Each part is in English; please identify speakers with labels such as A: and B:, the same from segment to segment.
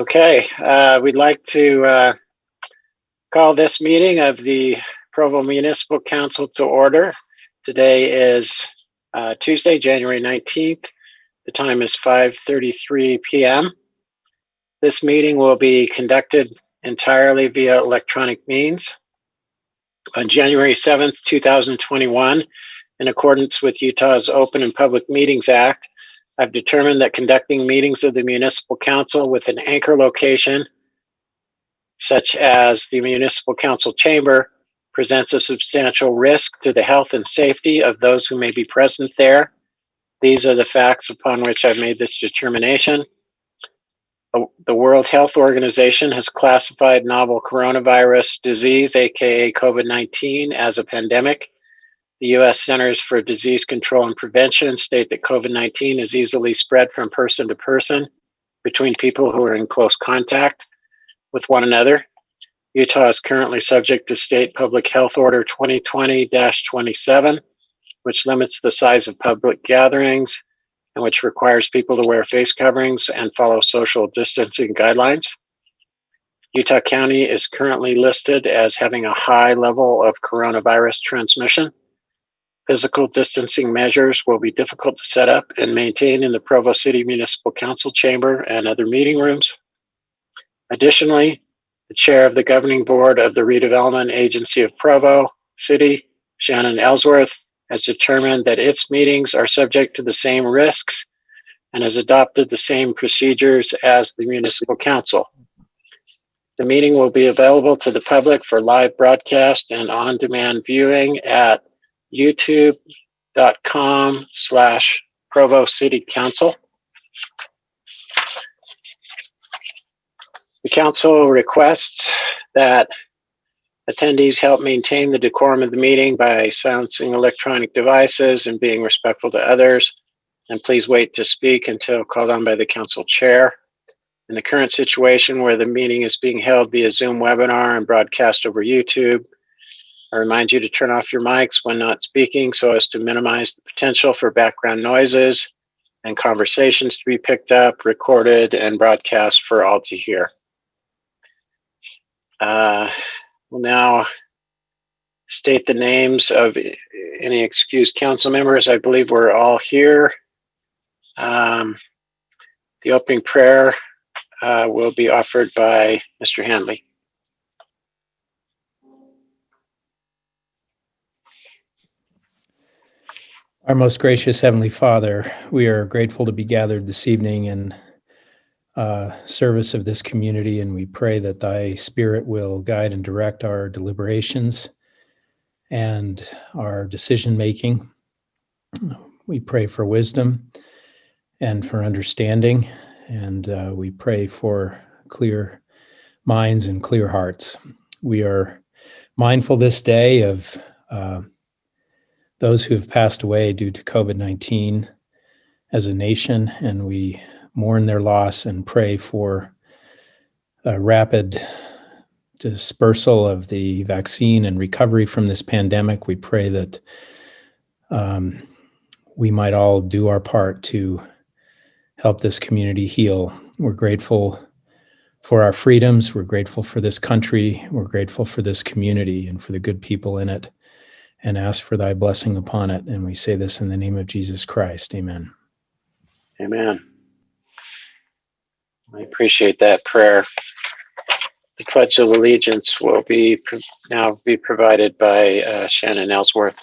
A: Okay, we'd like to call this meeting of the Provo Municipal Council to order. Today is Tuesday, January 19th. The time is 5:33 p.m. This meeting will be conducted entirely via electronic means. On January 7th, 2021, in accordance with Utah's Open and Public Meetings Act, I've determined that conducting meetings of the Municipal Council with an anchor location, such as the Municipal Council Chamber, presents a substantial risk to the health and safety of those who may be present there. These are the facts upon which I've made this determination. The World Health Organization has classified novel coronavirus disease, aka COVID-19, as a pandemic. The U.S. Centers for Disease Control and Prevention state that COVID-19 is easily spread from person to person between people who are in close contact with one another. Utah is currently subject to State Public Health Order 2020-27, which limits the size of public gatherings and which requires people to wear face coverings and follow social distancing guidelines. Utah County is currently listed as having a high level of coronavirus transmission. Physical distancing measures will be difficult to set up and maintain in the Provo City Municipal Council chamber and other meeting rooms. Additionally, the chair of the governing board of the Redevelopment Agency of Provo City, Shannon Ellsworth, has determined that its meetings are subject to the same risks and has adopted the same procedures as the Municipal Council. The meeting will be available to the public for live broadcast and on-demand viewing at youtube.com/Provo City Council. The council requests that attendees help maintain the decorum of the meeting by silencing electronic devices and being respectful to others. And please wait to speak until called on by the council chair. In the current situation where the meeting is being held via Zoom webinar and broadcast over YouTube, I remind you to turn off your mics when not speaking so as to minimize the potential for background noises and conversations to be picked up, recorded, and broadcast for all to hear. We'll now state the names of any excused council members. I believe we're all here. The opening prayer will be offered by Mr. Handley.
B: Our most gracious Heavenly Father, we are grateful to be gathered this evening in service of this community, and we pray that Thy Spirit will guide and direct our deliberations and our decision-making. We pray for wisdom and for understanding, and we pray for clear minds and clear hearts. We are mindful this day of those who have passed away due to COVID-19 as a nation, and we mourn their loss and pray for a rapid dispersal of the vaccine and recovery from this pandemic. We pray that we might all do our part to help this community heal. We're grateful for our freedoms. We're grateful for this country. We're grateful for this community and for the good people in it, and ask for Thy blessing upon it. And we say this in the name of Jesus Christ. Amen.
A: Amen. I appreciate that prayer. The Pledge of Allegiance will now be provided by Shannon Ellsworth.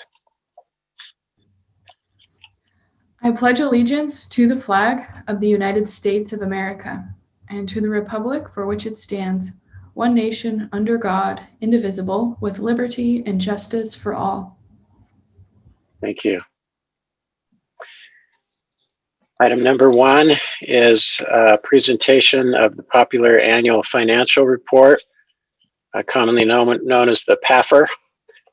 C: I pledge allegiance to the flag of the United States of America and to the republic for which it stands, one nation under God, indivisible, with liberty and justice for all.
A: Thank you. Item number 1 is a presentation of the popular annual financial report, commonly known as the PAFR,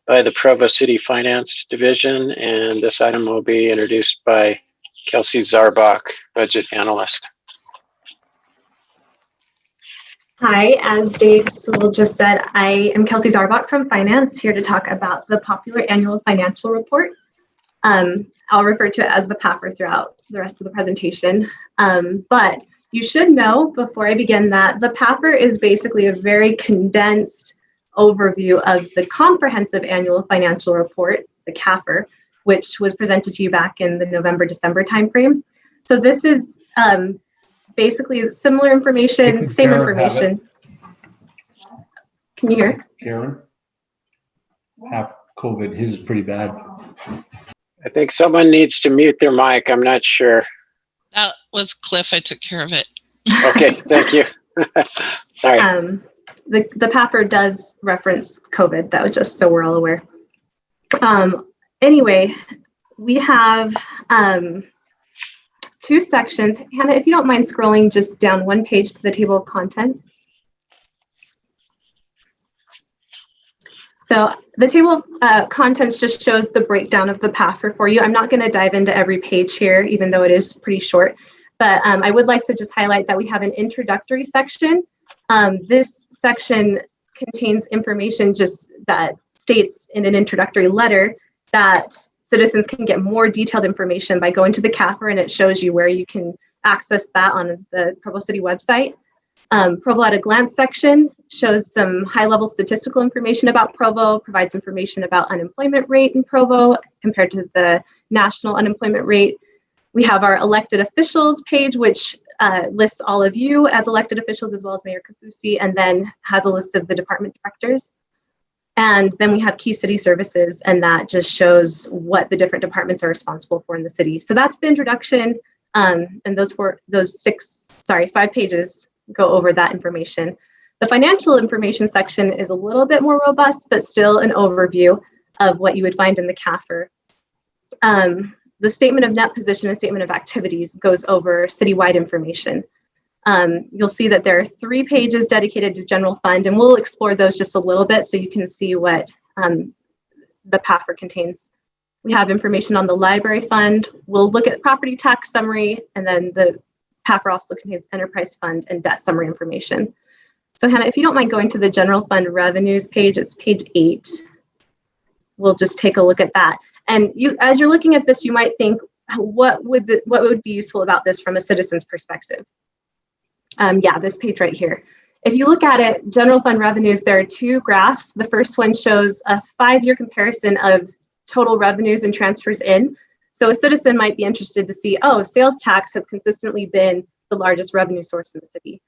A: by the Provo City Finance Division, and this item will be introduced by Kelsey Zarbach, Budget Analyst.
D: Hi, as Dave Sewell just said, I am Kelsey Zarbach from Finance, here to talk about the popular annual financial report. I'll refer to it as the PAFR throughout the rest of the presentation. But You should know before I begin that the PAFR is basically a very condensed overview of the comprehensive annual financial report, the CAFR, which was presented to you back in the November-December timeframe. So this is basically similar information, same
E: Karen
D: information. Can you hear?
E: Karen? Have COVID. His is pretty bad.
A: I think someone needs to mute their mic. I'm not sure.
F: That was Cliff. I took care of it.
A: Okay, thank you. Sorry.
D: The PAFR does reference COVID, though, just so we're all aware. Anyway, we have two sections. Hannah, if you don't mind scrolling just down one page to the table of contents. So the table of contents just shows the breakdown of the PAFR for you. I'm not going to dive into every page here, even though it is pretty short, but I would like to just highlight that we have an introductory section. This section contains information just that states in an introductory letter that citizens can get more detailed information by going to the CAFR, and it shows you where you can access that on the Provo City website. Provo at a glance section shows some high-level statistical information about Provo, provides information about unemployment rate in Provo compared to the national unemployment rate. We have our elected officials page, which lists all of you as elected officials, as well as Mayor Kafusi, and then has a list of the department directors. And then we have key city services, and that just shows what the different departments are responsible for in the city. So that's the introduction, and those 5 pages go over that information. The financial information section is a little bit more robust, but still an overview of what you would find in the CAFR. The statement of net position and statement of activities goes over citywide information. You'll see that there are 3 pages dedicated to general fund, and we'll explore those just a little bit so you can see what the PAFR contains. We have information on the library fund. We'll look at property tax summary, and then the PAFR also contains enterprise fund and debt summary information. So Hannah, if you don't mind going to the general fund revenues page, it's page 8. We'll just take a look at that. And you, as you're looking at this, you might think, what would be useful about this from a citizen's perspective? Yeah, this page right here. If you look at it, general fund revenues, there are 2 graphs. The first one shows a 5-year comparison of total revenues and transfers in. So a citizen might be interested to see, oh, sales tax has consistently been the largest revenue source in the city.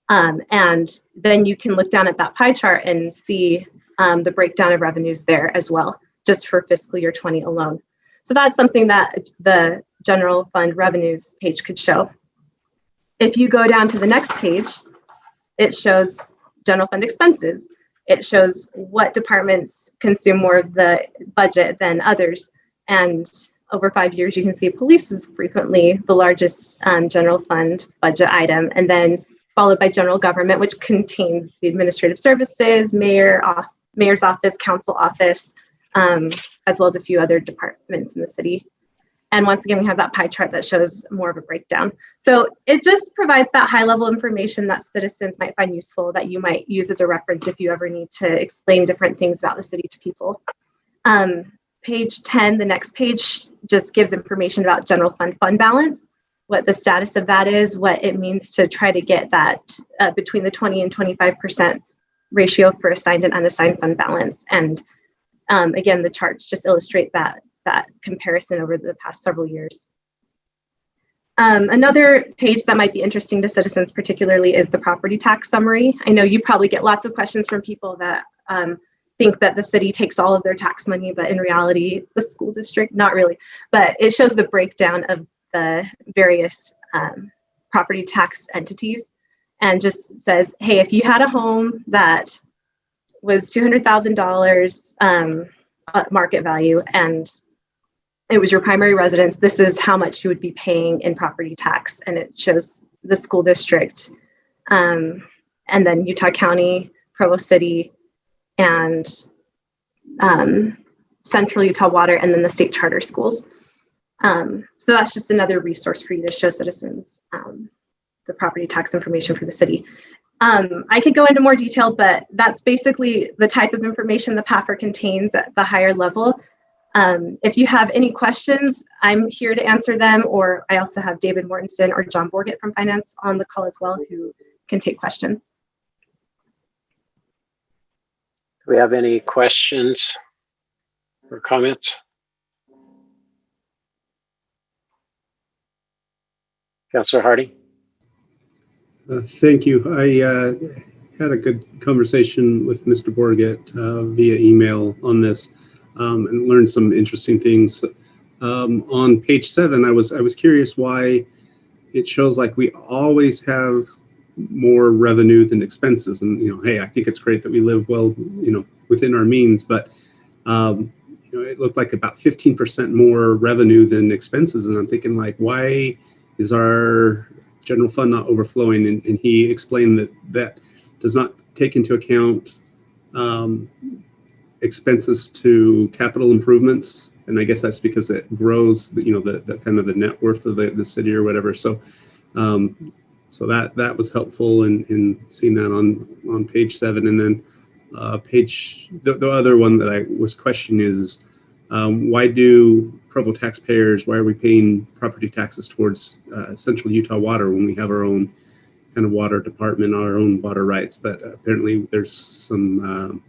D: And then you can look down at that pie chart and see the breakdown of revenues there as well, just for fiscal year 20 alone. So that's something that the general fund revenues page could show. If you go down to the next page, it shows general fund expenses. It shows what departments consume more of the budget than others. And over 5 years, you can see police is frequently the largest general fund budget item, and then followed by general government, which contains the administrative services, mayor's office, council office, as well as a few other departments in the city. And once again, we have that pie chart that shows more of a breakdown. So it just provides that high level information that citizens might find useful, that you might use as a reference if you ever need to explain different things about the city to people. Page 10, the next page, just gives information about general fund balance, what the status of that is, what it means to try to get that between the 20 and 25% ratio for assigned and unassigned fund balance. And again, the charts just illustrate that comparison over the past several years. Another page that might be interesting to citizens particularly is the property tax summary. I know you probably get lots of questions from people that think that the city takes all of their tax money, but in reality, it's the school district, not really. But it shows the breakdown of the various property tax entities and just says, hey, if you had a home that was $200,000 market value and it was your primary residence, this is how much you would be paying in property tax. And it shows the school district, and then Utah County, Provo City, and Central Utah Water, and then the state charter schools. So that's just another resource for you to show citizens the property tax information for the city. I could go into more detail, but that's basically the type of information the PAFR contains at the higher level. If you have any questions, I'm here to answer them, or I also have David Mortensen or John Borgett from Finance on the call as well who can take questions.
A: Do we have any questions or comments? Councilor Hardy?
G: Thank you. I had a good conversation with Mr. Borgett via email on this and learned some interesting things. On page 7, I was curious why it shows like we always have more revenue than expenses. And, hey, I think it's great that we live well, within our means, but, it looked like about 15% more revenue than expenses. And I'm thinking like, why is our general fund not overflowing? And he explained that does not take into account expenses to capital improvements. And I guess that's because it grows, the kind of the net worth of the city or whatever. So, so that was helpful in seeing that on page 7. And then the other one that I was questioning is why do Provo taxpayers, why are we paying property taxes towards Central Utah Water when we have our own kind of water department, our own water rights? But apparently there's some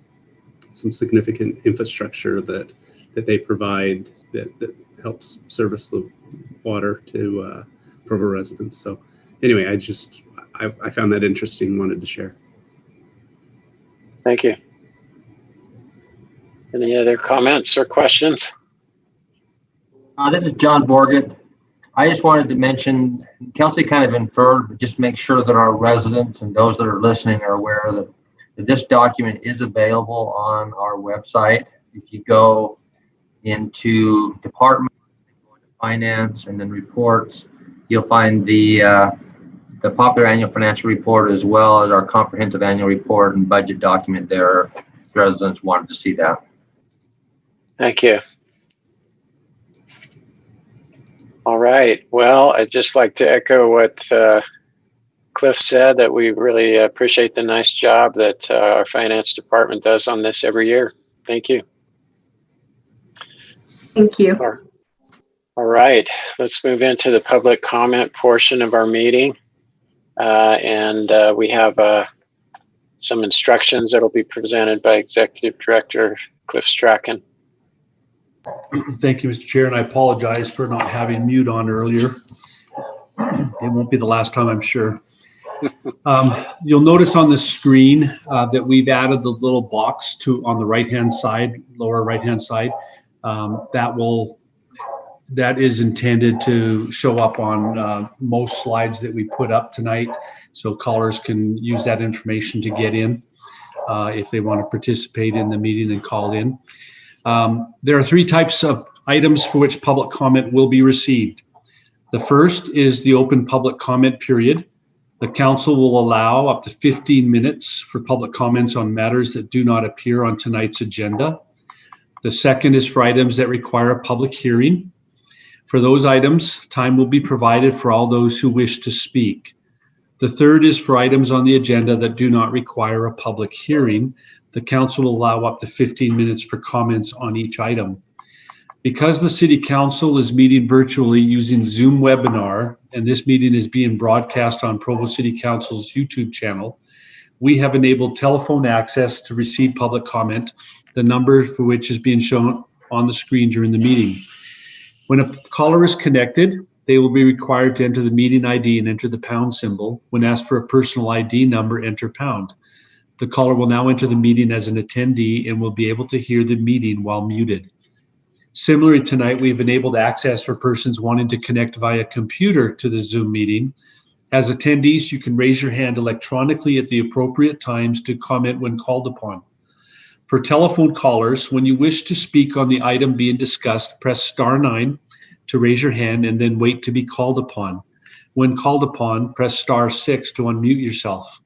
G: significant infrastructure that they provide that helps service the water to Provo residents. So anyway, I found that interesting, wanted to share.
A: Thank you. Any other comments or questions?
E: This is John Borgett. I just wanted to mention, Kelsey kind of inferred, but just make sure that our residents and those that are listening are aware that this document is available on our website. If you go into Department, go into Finance, and then Reports, you'll find the popular annual financial report as well as our comprehensive annual report and budget document there if residents wanted to see that.
A: Thank you. All right. Well, I'd just like to echo what Cliff said, that we really appreciate the nice job that our finance department does on this every year. Thank you.
D: Thank you.
A: All right. Let's move into the public comment portion of our meeting. We have some instructions that will be presented by Executive Director Cliff Strachan.
H: Thank you, Mr. Chair, and I apologize for not having mute on earlier. It won't be the last time, I'm sure. You'll notice on the screen that we've added the little box on the right-hand side, lower right-hand side. That is intended to show up on most slides that we put up tonight, so callers can use that information to get in if they want to participate in the meeting and call in. There are 3 types of items for which public comment will be received. The first is the open public comment period. The council will allow up to 15 minutes for public comments on matters that do not appear on tonight's agenda. The second is for items that require a public hearing. For those items, time will be provided for all those who wish to speak. The third is for items on the agenda that do not require a public hearing. The council will allow up to 15 minutes for comments on each item. Because the City Council is meeting virtually using Zoom webinar, and this meeting is being broadcast on Provo City Council's YouTube channel, we have enabled telephone access to receive public comment, the number for which is being shown on the screen during the meeting. When a caller is connected, they will be required to enter the meeting ID and enter the pound symbol. When asked for a personal ID number, enter pound. The caller will now enter the meeting as an attendee and will be able to hear the meeting while muted. Similarly, tonight, we've enabled access for persons wanting to connect via computer to the Zoom meeting. As attendees, you can raise your hand electronically at the appropriate times to comment when called upon. For telephone callers, when you wish to speak on the item being discussed, press *9 to raise your hand and then wait to be called upon. When called upon, press *6 to unmute yourself.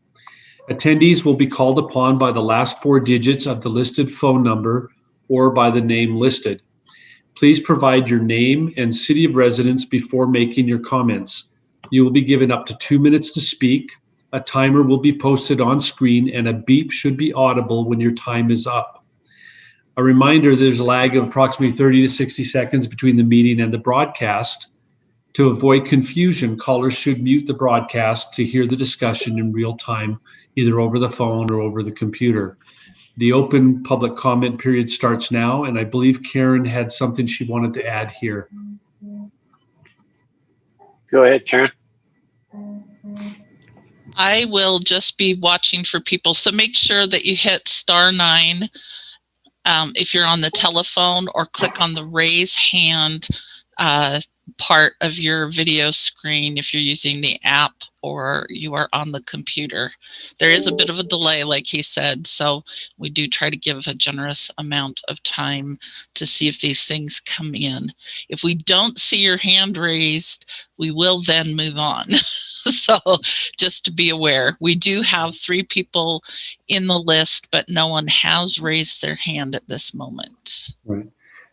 H: Attendees will be called upon by the last 4 digits of the listed phone number or by the name listed. Please provide your name and city of residence before making your comments. You will be given up to 2 minutes to speak. A timer will be posted on screen and a beep should be audible when your time is up. A reminder, there's a lag of approximately 30 to 60 seconds between the meeting and the broadcast. To avoid confusion, callers should mute the broadcast to hear the discussion in real time, either over the phone or over the computer. The open public comment period starts now, and I believe Karen had something she wanted to add here.
A: Go ahead, Karen.
F: I will just be watching for people. So make sure that you hit *9 if you're on the telephone, or click on the raise hand part of your video screen if you're using the app or you are on the computer. There is a bit of a delay, like he said, so we do try to give a generous amount of time to see if these things come in. If we don't see your hand raised, we will then move on. So just to be aware, we do have 3 people in the list, but no one has raised their hand at this moment.
H: Right.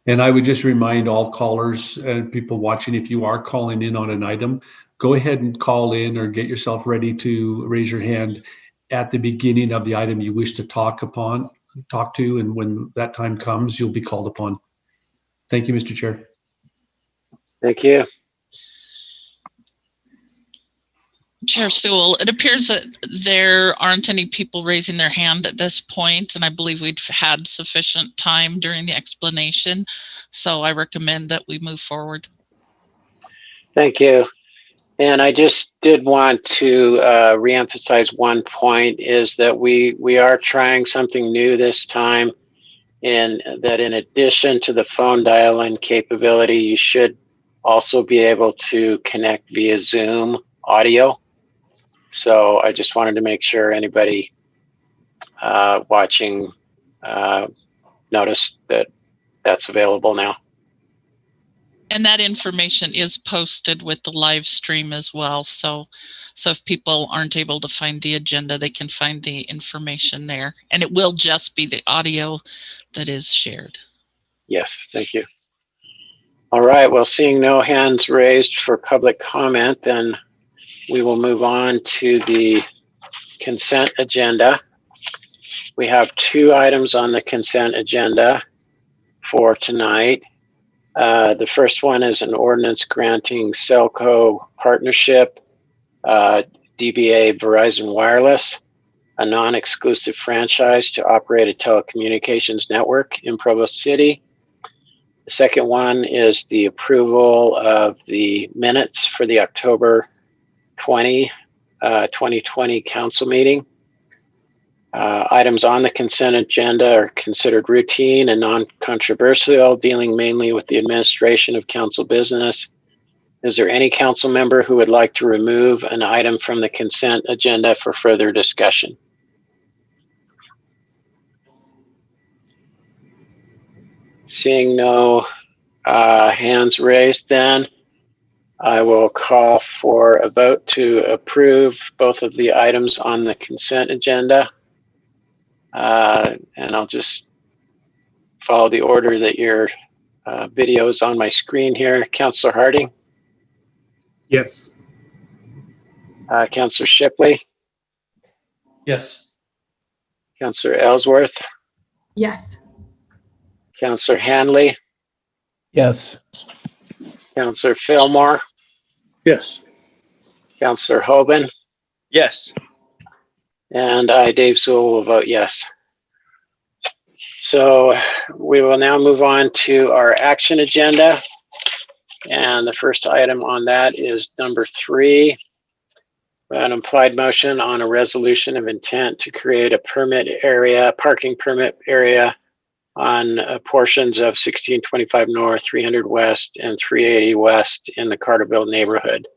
H: And I would just remind all callers and people watching, if you are calling in on an item, go ahead and call in or get yourself ready to raise your hand at the beginning of the item you wish to talk to, and when that time comes, you'll be called upon. Thank you, Mr. Chair.
A: Thank you.
F: Chair Sewell, it appears that there aren't any people raising their hand at this point, and I believe we've had sufficient time during the explanation, so I recommend that we move forward.
A: Thank you. And I just did want to reemphasize one point, is that we are trying something new this time, in that in addition to the phone dial-in capability, you should also be able to connect via Zoom audio. So I just wanted to make sure anybody watching noticed that that's available now.
F: And that information is posted with the live stream as well. So if people aren't able to find the agenda, they can find the information there. And it will just be the audio that is shared.
A: Yes, thank you. All right, well, seeing no hands raised for public comment, then we will move on to the consent agenda. We have 2 items on the consent agenda for tonight. The first one is an ordinance granting Cellco partnership, DBA Verizon Wireless, a non-exclusive franchise to operate a telecommunications network in Provo City. The second one is the approval of the minutes for the October 2020 council meeting. Items on the consent agenda are considered routine and non-controversial, dealing mainly with the administration of council business. Is there any council member who would like to remove an item from the consent agenda for further discussion? Seeing no hands raised, then I will call for a vote to approve both of the items on the consent agenda. And I'll just follow the order that your video is on my screen here. Councillor Harding?
G: Yes.
A: Councillor Shipley?
H: Yes.
A: Councillor Ellsworth?
C: Yes.
A: Councillor Hanley?
B: Yes.
A: Councillor Fillmore?
I: Yes.
A: Councillor Hoban?
I: Yes.
A: And I, Dave Sewell, will vote yes. So we will now move on to our action agenda. And the first item on that is number 3, an implied motion on a resolution of intent to create a parking permit area on portions of 1625 North, 300 West, and 380 West in the Carterville neighborhood.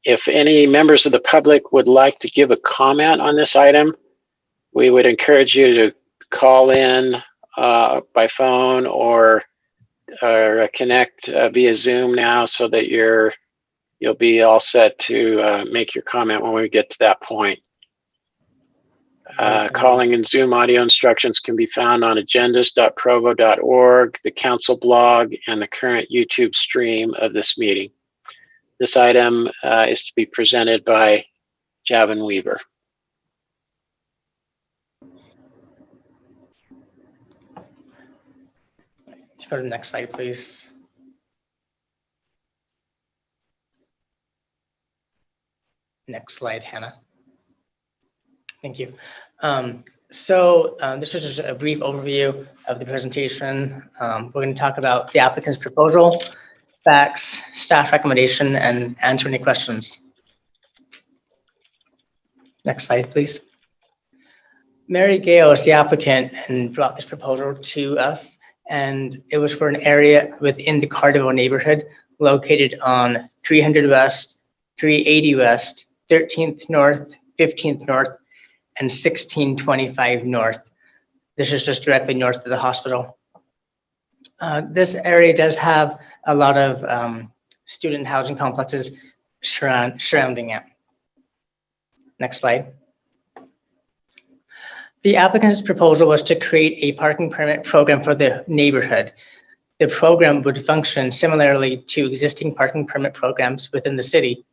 A: If any members of the public would like to give a comment on this item, we would encourage you to call in by phone or connect via Zoom now, so that you'll be all set to make your comment when we get to that point. Calling and Zoom audio instructions can be found on agendas.provo.org, the council blog, and the current YouTube stream of this meeting. This item is to be presented by Javin Weaver.
J: Let's go to the next slide, please. Next slide, Hannah. Thank you. This is just a brief overview of the presentation. We're going to talk about the applicant's proposal, facts, staff recommendation, and answer any questions. Next slide, please. Mary Gale is the applicant and brought this proposal to us, and it was for an area within the Carterville neighborhood located on 300 West, 380 West, 13th North, 15th North, and 1625 North. This is just directly north of the hospital. This area does have a lot of student housing complexes surrounding it. Next slide. The applicant's proposal was to create a parking permit program for the neighborhood. The program would function similarly to existing parking permit programs within the city.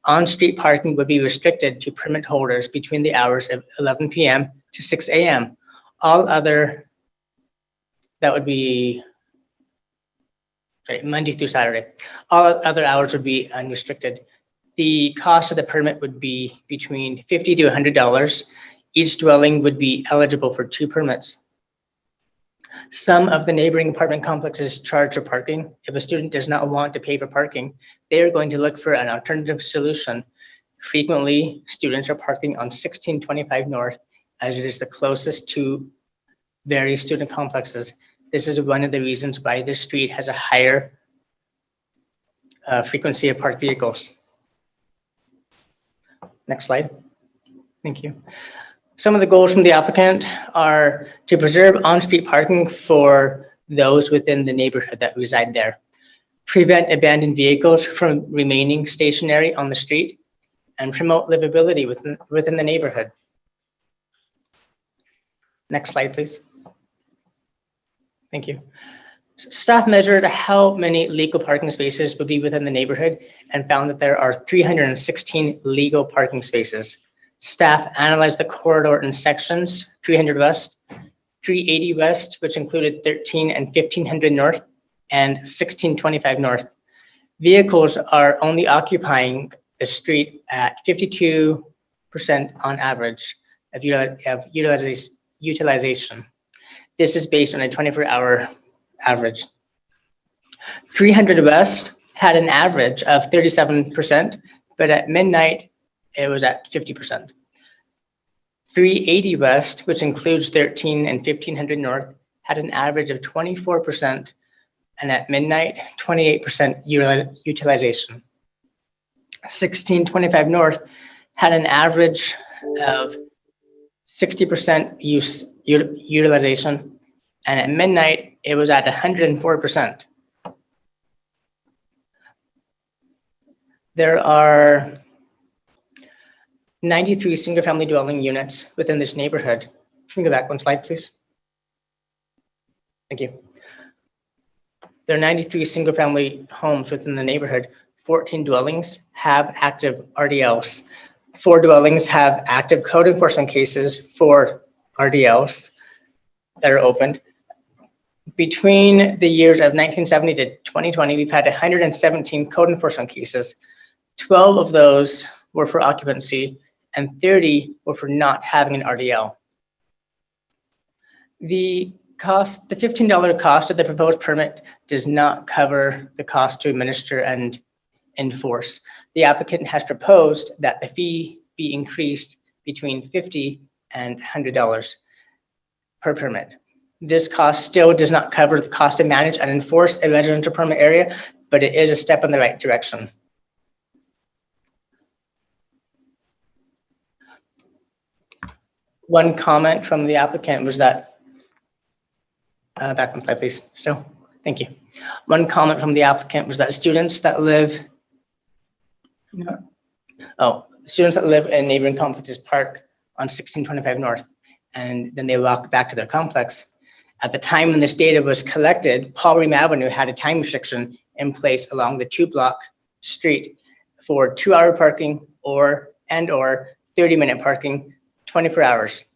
J: On-street parking would be restricted to permit holders between the hours of 11 p.m. to 6 a.m. That would be Monday through Saturday. All other hours would be unrestricted. The cost of the permit would be between $50 to $100. Each dwelling would be eligible for 2 permits. Some of the neighboring apartment complexes charge for parking. If a student does not want to pay for parking, they are going to look for an alternative solution. Frequently, students are parking on 1625 North, as it is the closest to various student complexes. This is one of the reasons why this street has a higher frequency of parked vehicles. Next slide. Thank you. Some of the goals from the applicant are to preserve on-street parking for those within the neighborhood that reside there, prevent abandoned vehicles from remaining stationary on the street, and promote livability within the neighborhood. Next slide, please. Thank you. Staff measured how many legal parking spaces would be within the neighborhood and found that there are 316 legal parking spaces. Staff analyzed the corridor in sections 300 West, 380 West, which included 13 and 1500 North, and 1625 North. Vehicles are only occupying the street at 52% on average of utilization. This is based on a 24-hour average. 300 West had an average of 37%, but at midnight, it was at 50%. 380 West, which includes 13 and 1500 North, had an average of 24%, and at midnight, 28% utilization. 1625 North had an average of 60% utilization, and at midnight, it was at 104%. There are 93 single-family dwelling units within this neighborhood. Can you go back one slide, please? Thank you. There are 93 single-family homes within the neighborhood. 14 dwellings have active RDLs. 4 dwellings have active code enforcement cases for RDLs that are opened. Between the years of 1970 to 2020, we've had 117 code enforcement cases. 12 of those were for occupancy, and 30 were for not having an RDL. The $15 cost of the proposed permit does not cover the cost to administer and enforce. The applicant has proposed that the fee be increased between $50 and $100 per permit. This cost still does not cover the cost to manage and enforce a residential permit area, but it is a step in the right direction. One comment from the applicant was that, back one slide, please, still, thank you. One comment from the applicant was that students that live in neighboring complexes park on 1625 North, and then they walk back to their complex. At the time when this data was collected, Paul Ream Avenue had a time restriction in place along the 2-block street for 2-hour parking or 30-minute parking, 24 hours.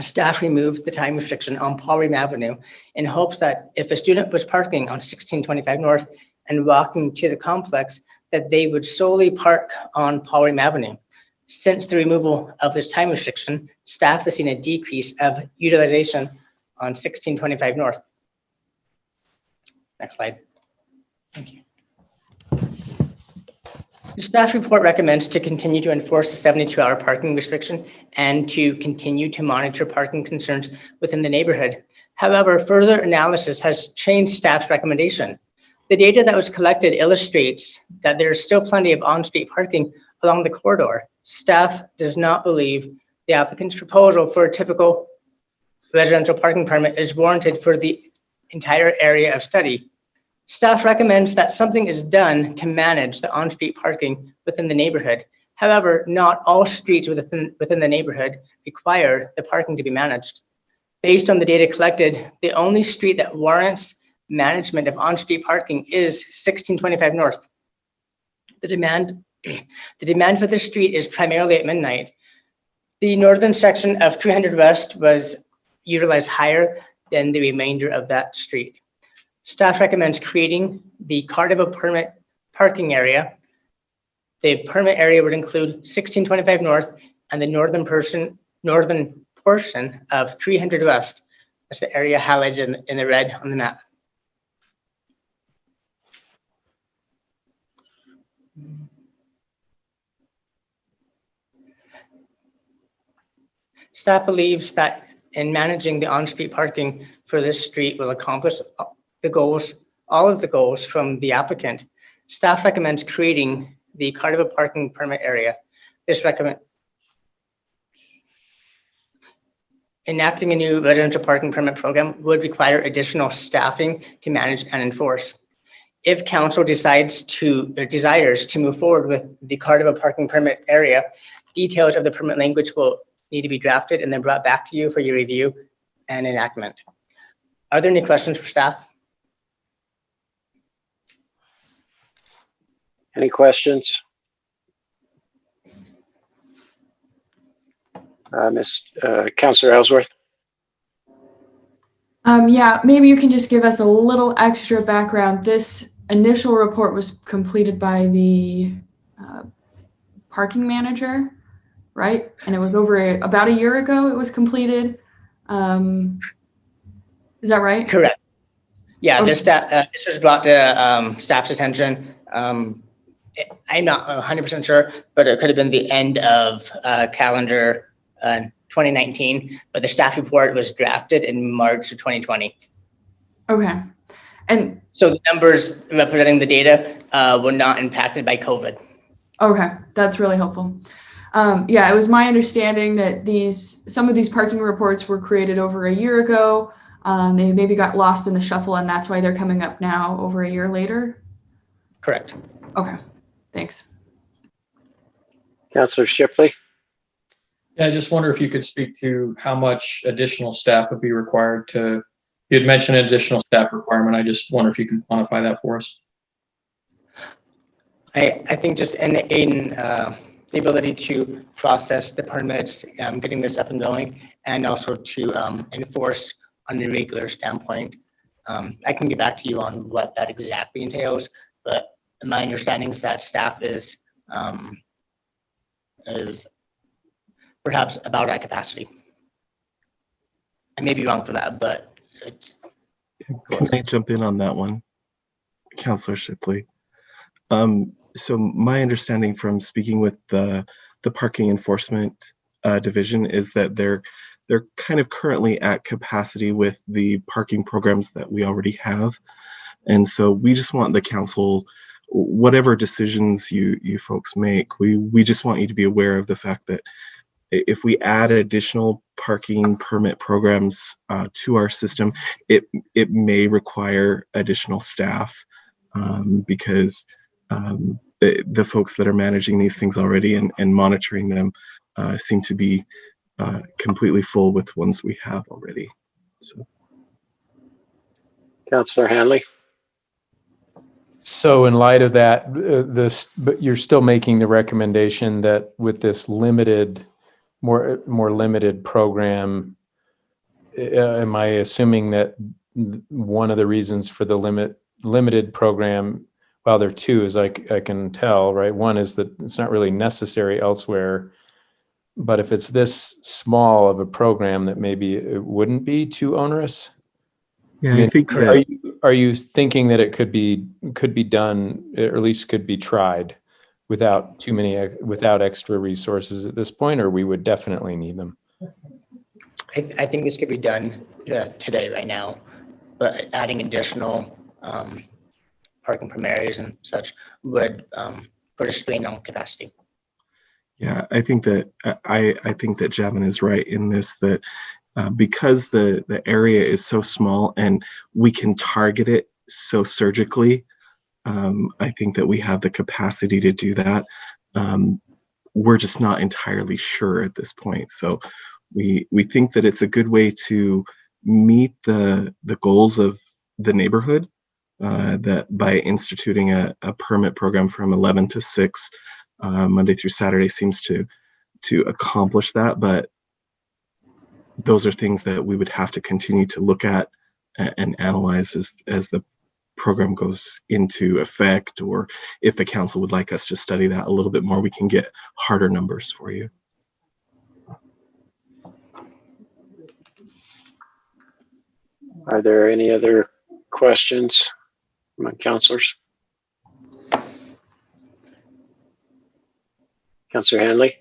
J: staff removed the time restriction on Pauline Avenue in hopes that if a student was parking on 1625 North and walking to the complex, that they would solely park on Pauline Avenue. Since the removal of this time restriction, staff has seen a decrease of utilization on 1625 North. Next slide. Thank you. The staff report recommends to continue to enforce the 72-hour parking restriction and to continue to monitor parking concerns within the neighborhood. However, further analysis has changed staff's recommendation. The data that was collected illustrates that there is still plenty of on-street parking along the corridor. Staff does not believe the applicant's proposal for a typical residential parking permit is warranted for the entire area of study. Staff recommends that something is done to manage the on-street parking within the neighborhood. However, not all streets within the neighborhood require the parking to be managed. Based on the data collected, the only street that warrants management of on-street parking is 1625 North. The demand for this street is primarily at midnight. The northern section of 300 West was utilized higher than the remainder of that street. Staff recommends creating the Carterville permit parking area. The permit area would include 1625 North and the northern portion of 300 West. That's the area highlighted in the red on the map. Staff believes that in managing the on-street parking for this street will accomplish all of the goals from the applicant. Staff recommends creating the Carterville parking permit area. Enacting a new residential parking permit program would require additional staffing to manage and enforce. If council desires to move forward with the Carterville parking permit area, details of the permit language will need to be drafted and then brought back to you for your review and enactment. Are there any questions for staff?
A: Any questions? Councilor Ellsworth?
C: Yeah, maybe you can just give us a little extra background. This initial report was completed by the parking manager, right? And it was about a year ago it was completed. Is that right?
J: Correct. Yeah,
C: Okay.
J: This was brought to staff's attention. I'm not 100% sure, but it could have been the end of calendar 2019, but the staff report was drafted in March of 2020.
C: Okay. And
J: so the numbers representing the data were not impacted by COVID.
C: Okay, that's really helpful. Yeah, it was my understanding that some of these parking reports were created over a year ago. They maybe got lost in the shuffle, and that's why they're coming up now over a year later.
J: Correct.
C: Okay, thanks.
A: Councilor Shipley?
K: Yeah, I just wonder if you could speak to how much additional staff would be required you had mentioned an additional staff requirement. I just wonder if you can quantify that for us.
J: I think just in the ability to process the permits, getting this up and going, and also to enforce on the regular standpoint. I can get back to you on what that exactly entails, but my understanding is that staff is perhaps about at capacity. I may be wrong for that, but it's
L: Can I jump in on that one, Councilor Shipley? So my understanding from speaking with the parking enforcement division is that they're kind of currently at capacity with the parking programs that we already have. And so we just want the council, whatever decisions you folks make, we just want you to be aware of the fact that if we add additional parking permit programs to our system, it may require additional staff because the folks that are managing these things already and monitoring them seem to be completely full with ones we have already. So,
A: Councilor Hanley?
B: So in light of that, but you're still making the recommendation that with this more limited program, am I assuming that one of the reasons for the limited program, well, there are two, as I can tell, right? One is that it's not really necessary elsewhere, but if it's this small of a program, that maybe it wouldn't be too onerous.
L: Yeah,
B: I mean,
L: I think that
B: are you thinking that it could be done, or at least could be tried without without extra resources at this point, or we would definitely need them?
J: I think this could be done today, right now, but adding additional parking primaries and such would put a strain on capacity.
L: Yeah, I think that I think that Javin is right in this, that because the area is so small and we can target it so surgically, I think that we have the capacity to do that. We're just not entirely sure at this point. So we think that it's a good way to meet the goals of the neighborhood, that by instituting a permit program from 11 to 6 Monday through Saturday seems to accomplish that. But those are things that we would have to continue to look at and analyze as the program goes into effect, or if the council would like us to study that a little bit more, we can get harder numbers for you.
A: Are there any other questions from my counselors? Councilor Hanley?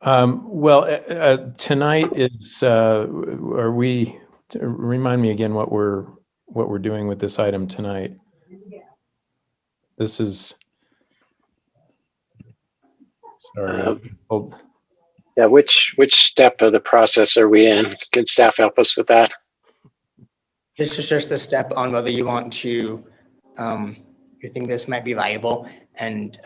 B: Well, tonight is, remind me again what we're doing with this item tonight. This is, sorry.
A: Yeah, which step of the process are we in? Can staff help us with that?
J: This is just the step on whether you want to, you think this might be viable, and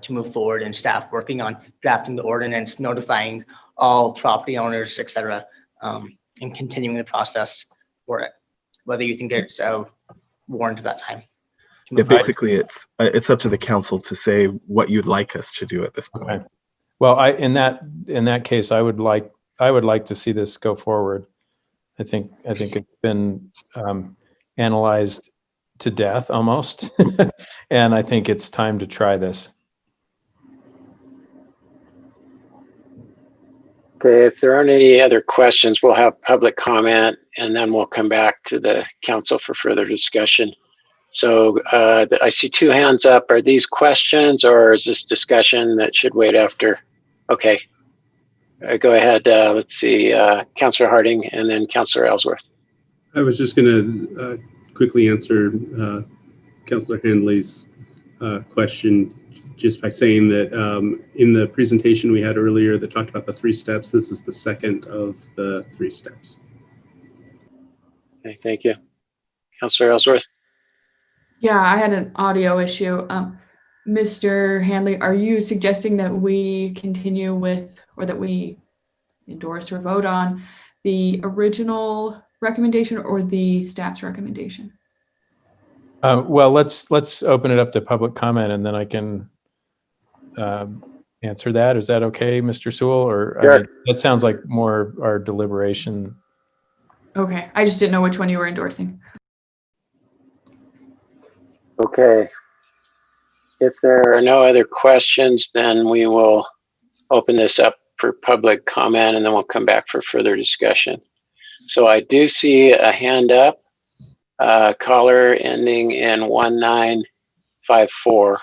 J: to move forward, and staff working on drafting the ordinance, notifying all property owners, etc., and continuing the process for it, whether you think it's warranted that time.
L: Yeah, basically it's up to the council to say what you'd like us to do at this point.
B: Okay. Well, in that case, I would like to see this go forward. I think it's been analyzed to death almost, and I think it's time to try this.
A: Okay, if there aren't any other questions, we'll have public comment, and then we'll come back to the council for further discussion. So I see two hands up. Are these questions, or is this discussion that should wait after? Okay, go ahead. Let's see, Councilor Harding and then Councilor Ellsworth.
G: I was just going to quickly answer Councilor Handley's question just by saying that in the presentation we had earlier that talked about the 3 steps, this is the second of the 3 steps.
A: Okay, thank you. Councilor Ellsworth.
C: Yeah, I had an audio issue. Mr. Hanley, are you suggesting that we continue with, or that we endorse or vote on the original recommendation or the staff's recommendation?
B: Well, let's open it up to public comment, and then I can answer that. Is that okay, Mr. Sewell? Or
A: sure.
B: I mean, that sounds like more our deliberation.
C: Okay, I just didn't know which one you were endorsing.
A: Okay. If there are no other questions, then we will open this up for public comment, and then we'll come back for further discussion. So I do see a hand up, caller ending in 1954.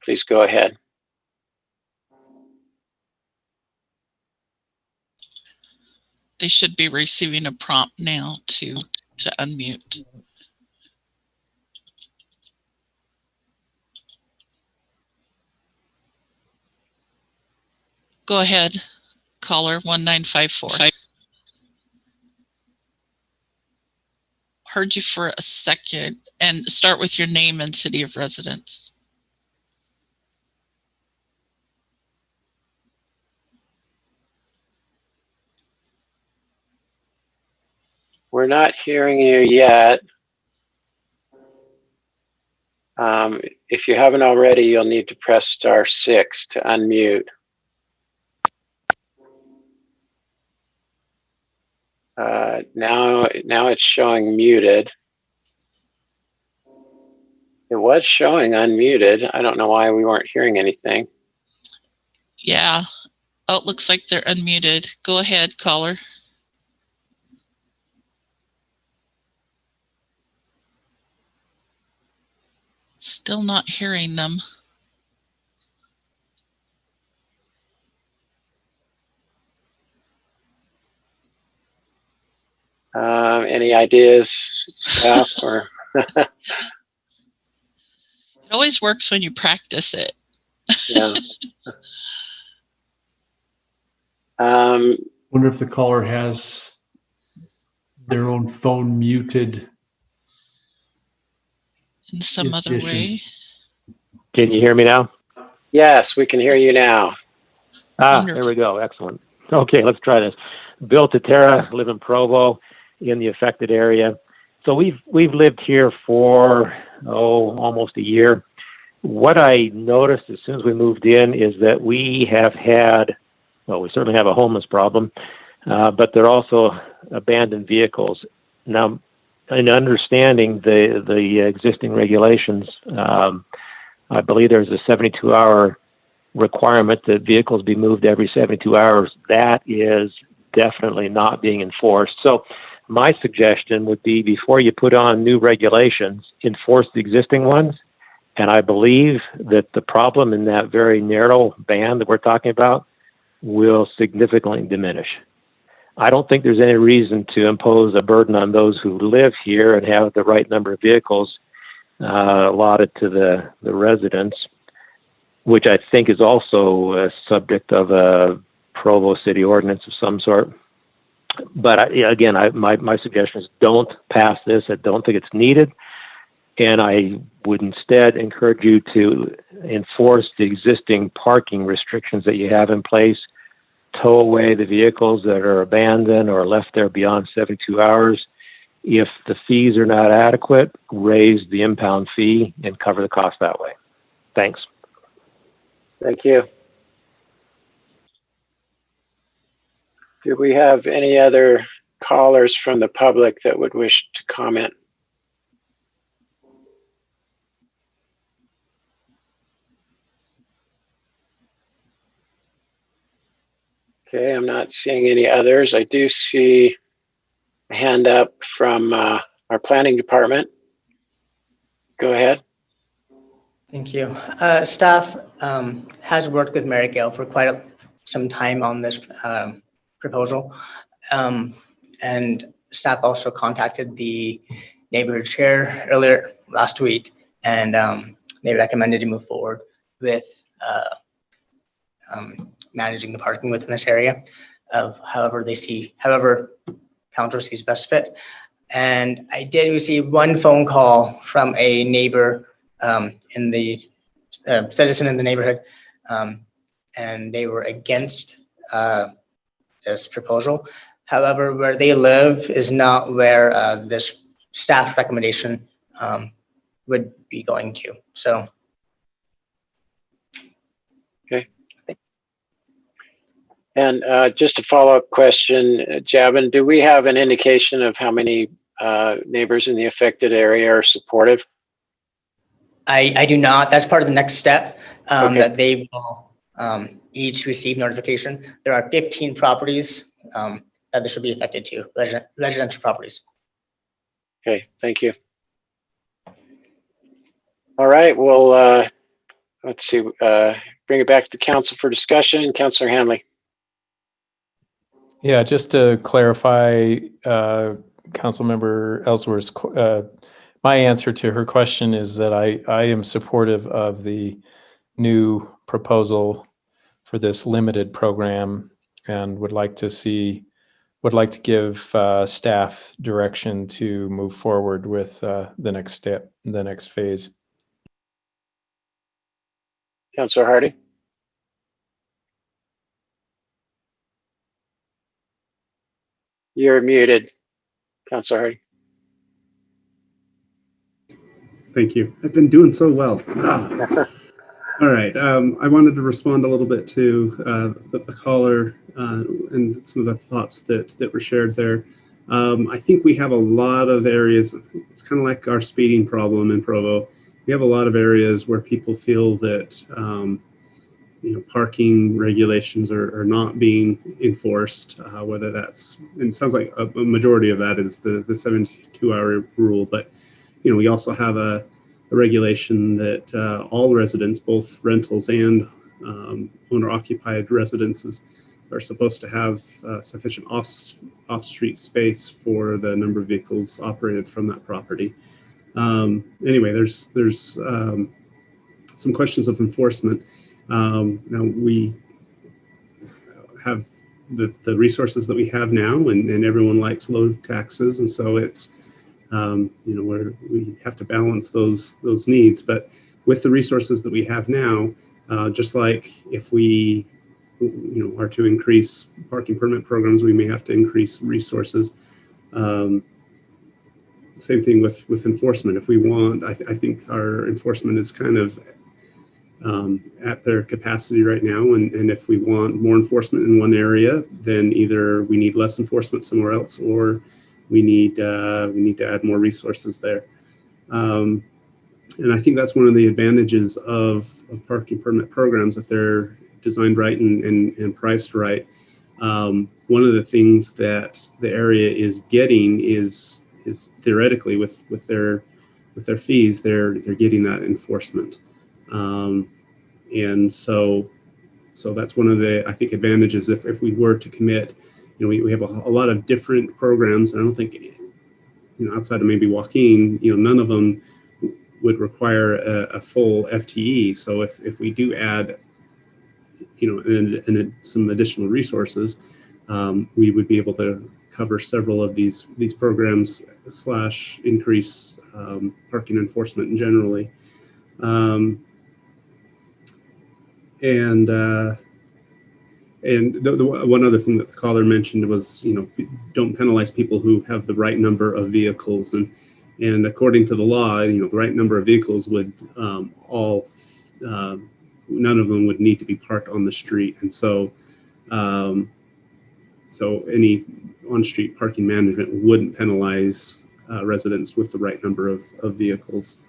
A: Please go ahead.
F: They should be receiving a prompt now to unmute. Go ahead, caller 1954. Heard you for a second, and start with your name and city of residence.
A: We're not hearing you yet. If you haven't already, you'll need to press *6 to unmute. Now it's showing muted. It was showing unmuted. I don't know why we weren't hearing anything.
F: Yeah. Oh, it looks like they're unmuted. Go ahead, caller. Still not hearing them.
A: Any ideas, staff? Or
F: it always works when you practice it.
A: Yeah.
H: Wonder if the caller has their own phone muted
F: In some other way.
M: Can you hear me now?
A: Yes, we can hear you now.
M: There we go. Excellent. Okay, let's try this. Bill Tatera, live in Provo, in the affected area. So we've lived here for almost a year. What I noticed as soon as we moved in is that we have had, well, we certainly have a homeless problem, but there are also abandoned vehicles. Now, in understanding the existing regulations, I believe there's a 72-hour requirement that vehicles be moved every 72 hours. That is definitely not being enforced. So my suggestion would be, before you put on new regulations, enforce the existing ones. And I believe that the problem in that very narrow band that we're talking about will significantly diminish. I don't think there's any reason to impose a burden on those who live here and have the right number of vehicles allotted to the residents, which I think is also a subject of a Provo City ordinance of some sort. But my suggestion is don't pass this. I don't think it's needed. And I would instead encourage you to enforce the existing parking restrictions that you have in place, tow away the vehicles that are abandoned or left there beyond 72 hours. If the fees are not adequate, raise the impound fee and cover the cost that way. Thanks.
A: Thank you. Do we have any other callers from the public that would wish to comment? Okay, I'm not seeing any others. I do see a hand up from our planning department. Go ahead.
J: Thank you. Staff has worked with Mary Gail for quite some time on this proposal. And staff also contacted the neighborhood chair earlier last week, and they recommended to move forward with managing the parking within this area of however council sees best fit. And I did receive one phone call from a neighbor in the citizen in the neighborhood, and they were against this proposal. However, where they live is not where this staff recommendation would be going to. So.
A: Okay. And just a follow-up question, Javin, do we have an indication of how many neighbors in the affected area are supportive?
J: I do not. That's part of the next step,
A: Okay.
J: that they will each receive notification. There are 15 properties that this will be affected to, residential properties.
A: Okay, thank you. All right, well, let's see, bring it back to the council for discussion. Councilor Hanley.
B: Yeah, just to clarify, Councilmember Ellsworth's, my answer to her question is that I am supportive of the new proposal for this limited program and would like to give staff direction to move forward with the next step, the next phase.
A: Councilor Hardy. You're muted, Councilor Hardy.
G: Thank you. I've been doing so well. All right. I wanted to respond a little bit to the caller and some of the thoughts that were shared there. I think we have a lot of areas. It's kind of like our speeding problem in Provo. We have a lot of areas where people feel that parking regulations are not being enforced. Whether that's, and it sounds like a majority of that is the 72-hour rule, but we also have a regulation that all residents, both rentals and owner-occupied residences, are supposed to have sufficient off-street space for the number of vehicles operated from that property. Anyway, there's some questions of enforcement. Now we have the resources that we have now, and everyone likes low taxes, and so it's we have to balance those needs. But with the resources that we have now, just like if we are to increase parking permit programs, we may have to increase resources. Same thing with enforcement. If we want, I think our enforcement is kind of at their capacity right now, and if we want more enforcement in one area, then either we need less enforcement somewhere else, or we need to add more resources there. And I think that's one of the advantages of parking permit programs, if they're designed right and priced right. One of the things that the area is getting is theoretically with their fees, they're getting that enforcement. And so that's one of the, I think, advantages if we were to commit. We have a lot of different programs, and I don't think, outside of maybe Joaquin, none of them would require a full FTE. So if we do add, some additional resources, we would be able to cover several of these programs / increase parking enforcement generally. And the one other thing that the caller mentioned was, don't penalize people who have the right number of vehicles, and according to the law, the right number of vehicles would none of them would need to be parked on the street, and so any on-street parking management wouldn't penalize residents with the right number of vehicles.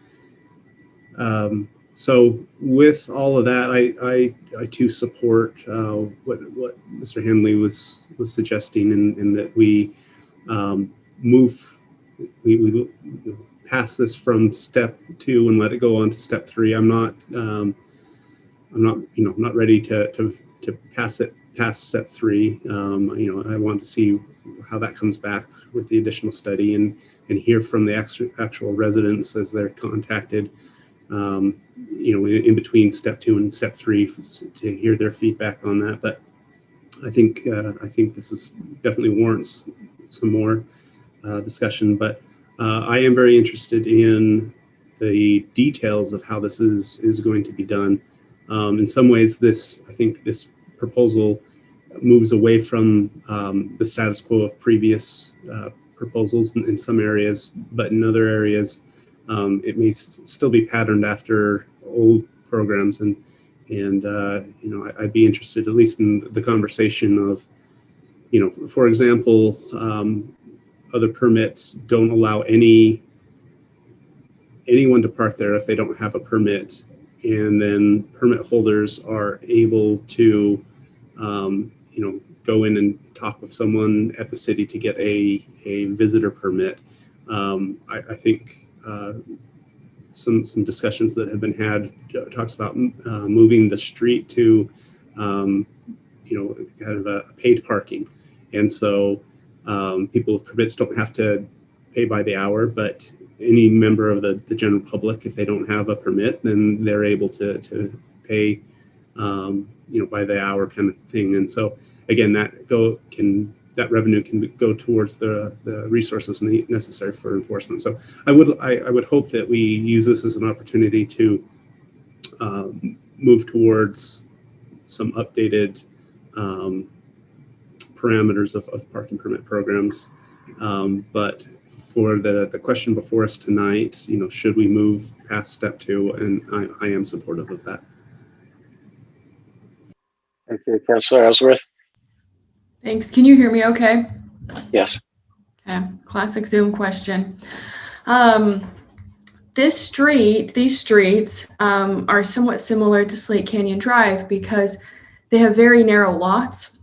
G: So with all of that, I too support what Mr. Henley was suggesting, in that we we pass this from step 2 and let it go on to step 3. I'm not ready to pass it past step 3. I want to see how that comes back with the additional study, and hear from the actual residents as they're contacted. In between step 2 and step 3 to hear their feedback on that. But I think this is definitely warrants some more discussion. But I am very interested in the details of how this is going to be done. In some ways, I think this proposal moves away from the status quo of previous proposals in some areas, but in other areas, it may still be patterned after old programs, and I'd be interested, at least in the conversation of, for example, other permits don't allow anyone to park there if they don't have a permit, and then permit holders are able to go in and talk with someone at the city to get a visitor permit. I think some discussions that have been had talks about moving the street to kind of a paid parking, and so people with permits don't have to pay by the hour, but any member of the general public, if they don't have a permit, then they're able to pay by the hour kind of thing. And so again, that revenue can go towards the resources necessary for enforcement. So I would hope that we use this as an opportunity to move towards some updated parameters of parking permit programs. But for the question before us tonight, should we move past step 2? And I am supportive of that.
A: Thank you, Councilor Ellsworth.
C: Thanks. Can you hear me okay?
A: Yes.
C: Okay, classic Zoom question. These streets are somewhat similar to Slate Canyon Drive because they have very narrow lots.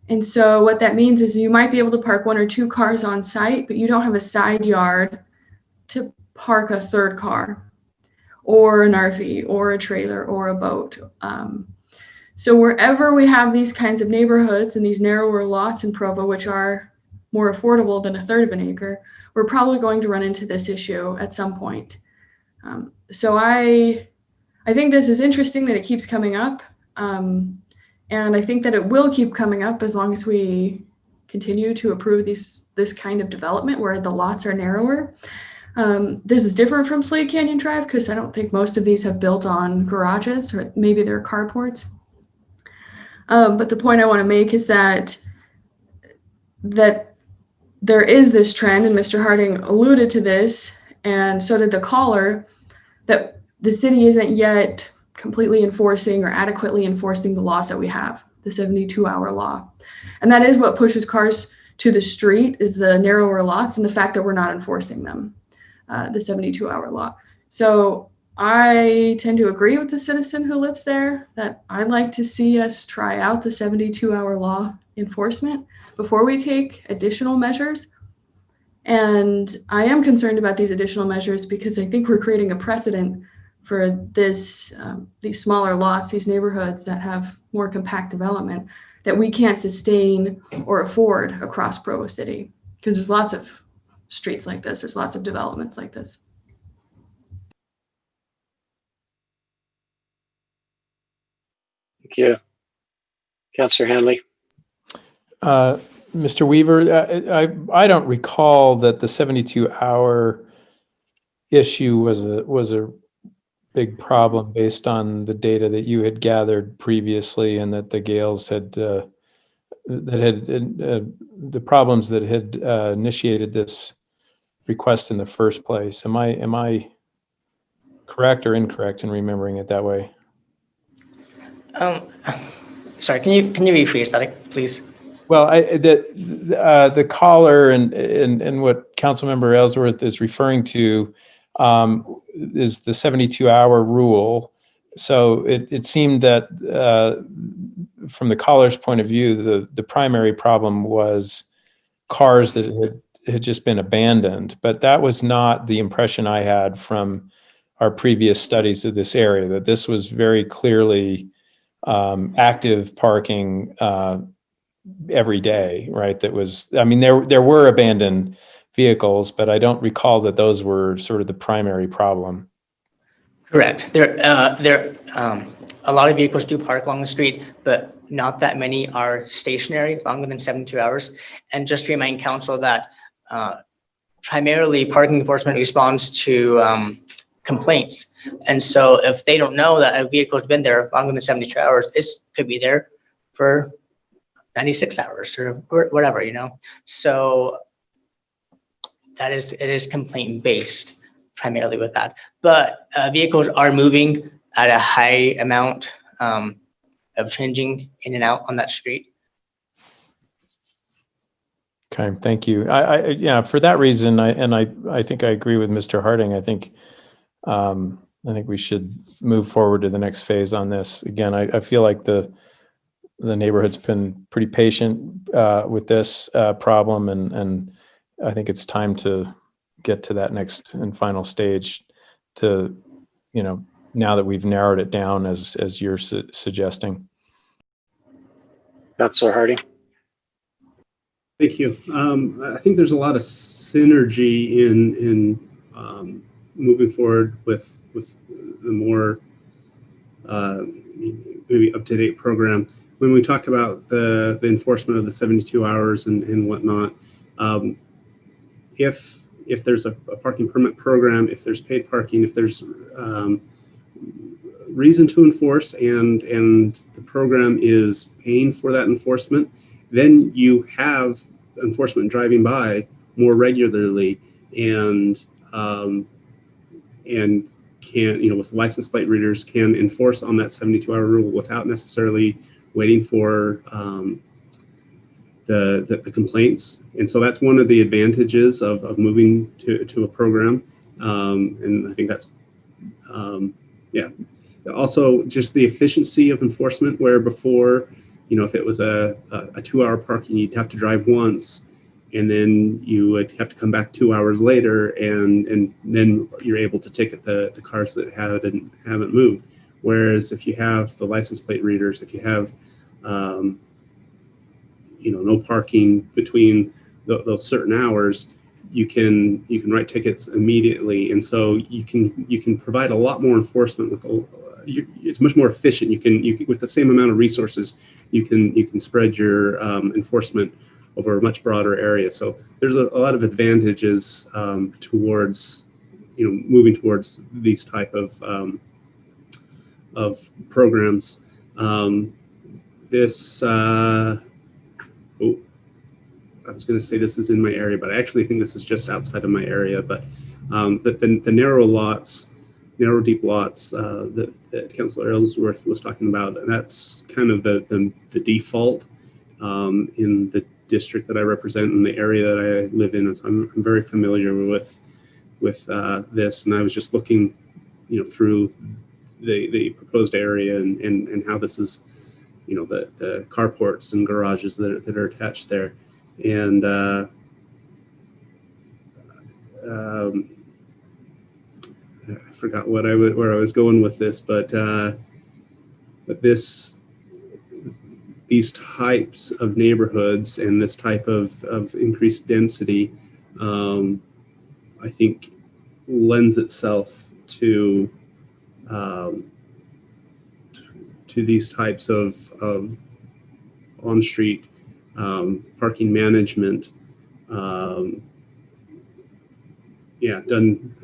C: And so what that means is you might be able to park 1 or 2 cars on site, but you don't have a side yard to park a third car or an RV or a trailer or a boat. So wherever we have these kinds of neighborhoods and these narrower lots in Provo, which are more affordable than 1/3 of an acre, we're probably going to run into this issue at some point. So I think this is interesting that it keeps coming up. And I think that it will keep coming up as long as we continue to approve this kind of development where the lots are narrower. This is different from Slate Canyon Drive because I don't think most of these have built on garages, or maybe they're carports. But the point I want to make is that there is this trend, and Mr. Harding alluded to this, and so did the caller, that the city isn't yet completely enforcing or adequately enforcing the laws that we have, the 72-hour law. And that is what pushes cars to the street, is the narrower lots and the fact that we're not enforcing them, the 72-hour law. So I tend to agree with the citizen who lives there that I'd like to see us try out the 72-hour law enforcement before we take additional measures. And I am concerned about these additional measures because I think we're creating a precedent for these smaller lots, these neighborhoods that have more compact development that we can't sustain or afford across Provo City, because there's lots of streets like this, there's lots of developments like this.
A: Thank you. Councillor Hanley.
B: Mr. Weaver, I don't recall that the 72-hour issue was a big problem based on the data that you had gathered previously, and that the Gales had the problems that had initiated this request in the first place. Am I correct or incorrect in remembering it that way?
J: Sorry, can you rephrase that, please?
B: Well, the caller and what Councilmember Ellsworth is referring to is the 72-hour rule. So it seemed that from the caller's point of view, the primary problem was cars that had just been abandoned. But that was not the impression I had from our previous studies of this area, that this was very clearly active parking every day, right? That was, I mean, there were abandoned vehicles, but I don't recall that those were sort of the primary problem.
J: Correct. A lot of vehicles do park along the street, but not that many are stationary longer than 72 hours. And just to remind council that primarily parking enforcement responds to complaints. And so if they don't know that a vehicle has been there longer than 72 hours, it could be there for 96 hours or whatever, So it is complaint based primarily with that. But vehicles are moving at a high amount of changing in and out on that street.
B: Okay, thank you. Yeah, for that reason, I think I agree with Mr. Harding. I think we should move forward to the next phase on this. Again, I feel like the neighborhood's been pretty patient with this problem, and I think it's time to get to that next and final stage to, now that we've narrowed it down as you're suggesting.
A: Councillor Harding.
G: Thank you. I think there's a lot of synergy in moving forward with the more maybe up-to-date program. When we talk about the enforcement of the 72 hours and whatnot, if there's a parking permit program, if there's paid parking, if there's reason to enforce and the program is paying for that enforcement, then you have enforcement driving by more regularly and can, with license plate readers, can enforce on that 72-hour rule without necessarily waiting for the complaints. And so that's one of the advantages of moving to a program. And I think that's, yeah. Also, just the efficiency of enforcement, where before, you know, if it was a 2-hour parking, you'd have to drive once, and then you would have to come back 2 hours later, and then you're able to ticket the cars that haven't moved. Whereas if you have the license plate readers, if you have you know, no parking between those certain hours, you can write tickets immediately, and so you can provide a lot more enforcement with. It's much more efficient. You can with the same amount of resources, you can spread your enforcement over a much broader area. So there's a lot of advantages towards, you know, moving towards these type of programs. This I was going to say this is in my area, but I actually think this is just outside of my area. But the narrow lots, narrow deep lots that Councilor Ellsworth was talking about, that's kind of the default in the district that I represent, in the area that I live in. So I'm very familiar with this, and I was just looking, you know, through the proposed area and how this is, you know, the carports and garages that are attached there, and I forgot where I was going with this, but these types of neighborhoods and this type of increased density, I think, lends itself to these types of on-street parking management. Yeah, done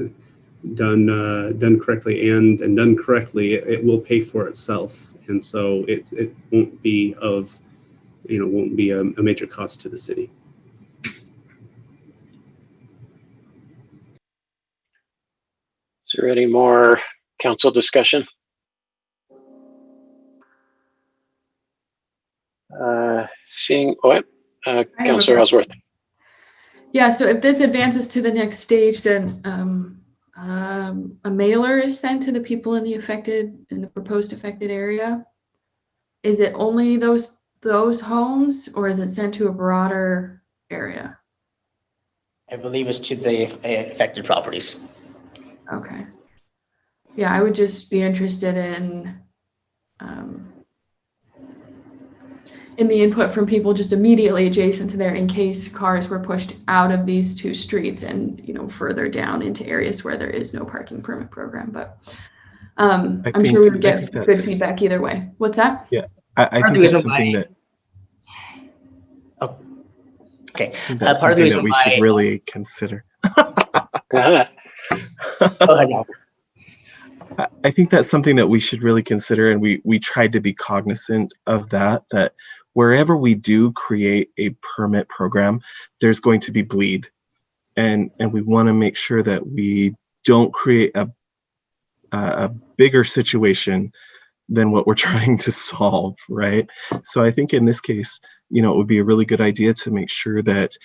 G: correctly, and done correctly, it will pay for itself, and so it won't be a major cost to the city.
A: Is there any more council discussion? Seeing what? Councilor Ellsworth.
C: Yeah, so if this advances to the next stage, then a mailer is sent to the people in the proposed affected area. Is it only those homes, or is it sent to a broader area?
J: I believe it's to the affected properties.
C: Okay. Yeah, I would just be interested in the input from people just immediately adjacent to there, in case cars were pushed out of these two streets and, you know, further down into areas where there is no parking permit program. But I'm sure we would get good feedback either way. What's that?
L: Yeah, I think that's something that.
J: Oh, okay.
L: That's
J: Part of the reason
L: that we should really consider.
J: Go ahead now.
L: I think that's something that we should really consider, and we tried to be cognizant of that wherever we do create a permit program, there's going to be bleed, and we want to make sure that we don't create a bigger situation than what we're trying to solve, right? So I think in this case, you know, it would be a really good idea to make sure that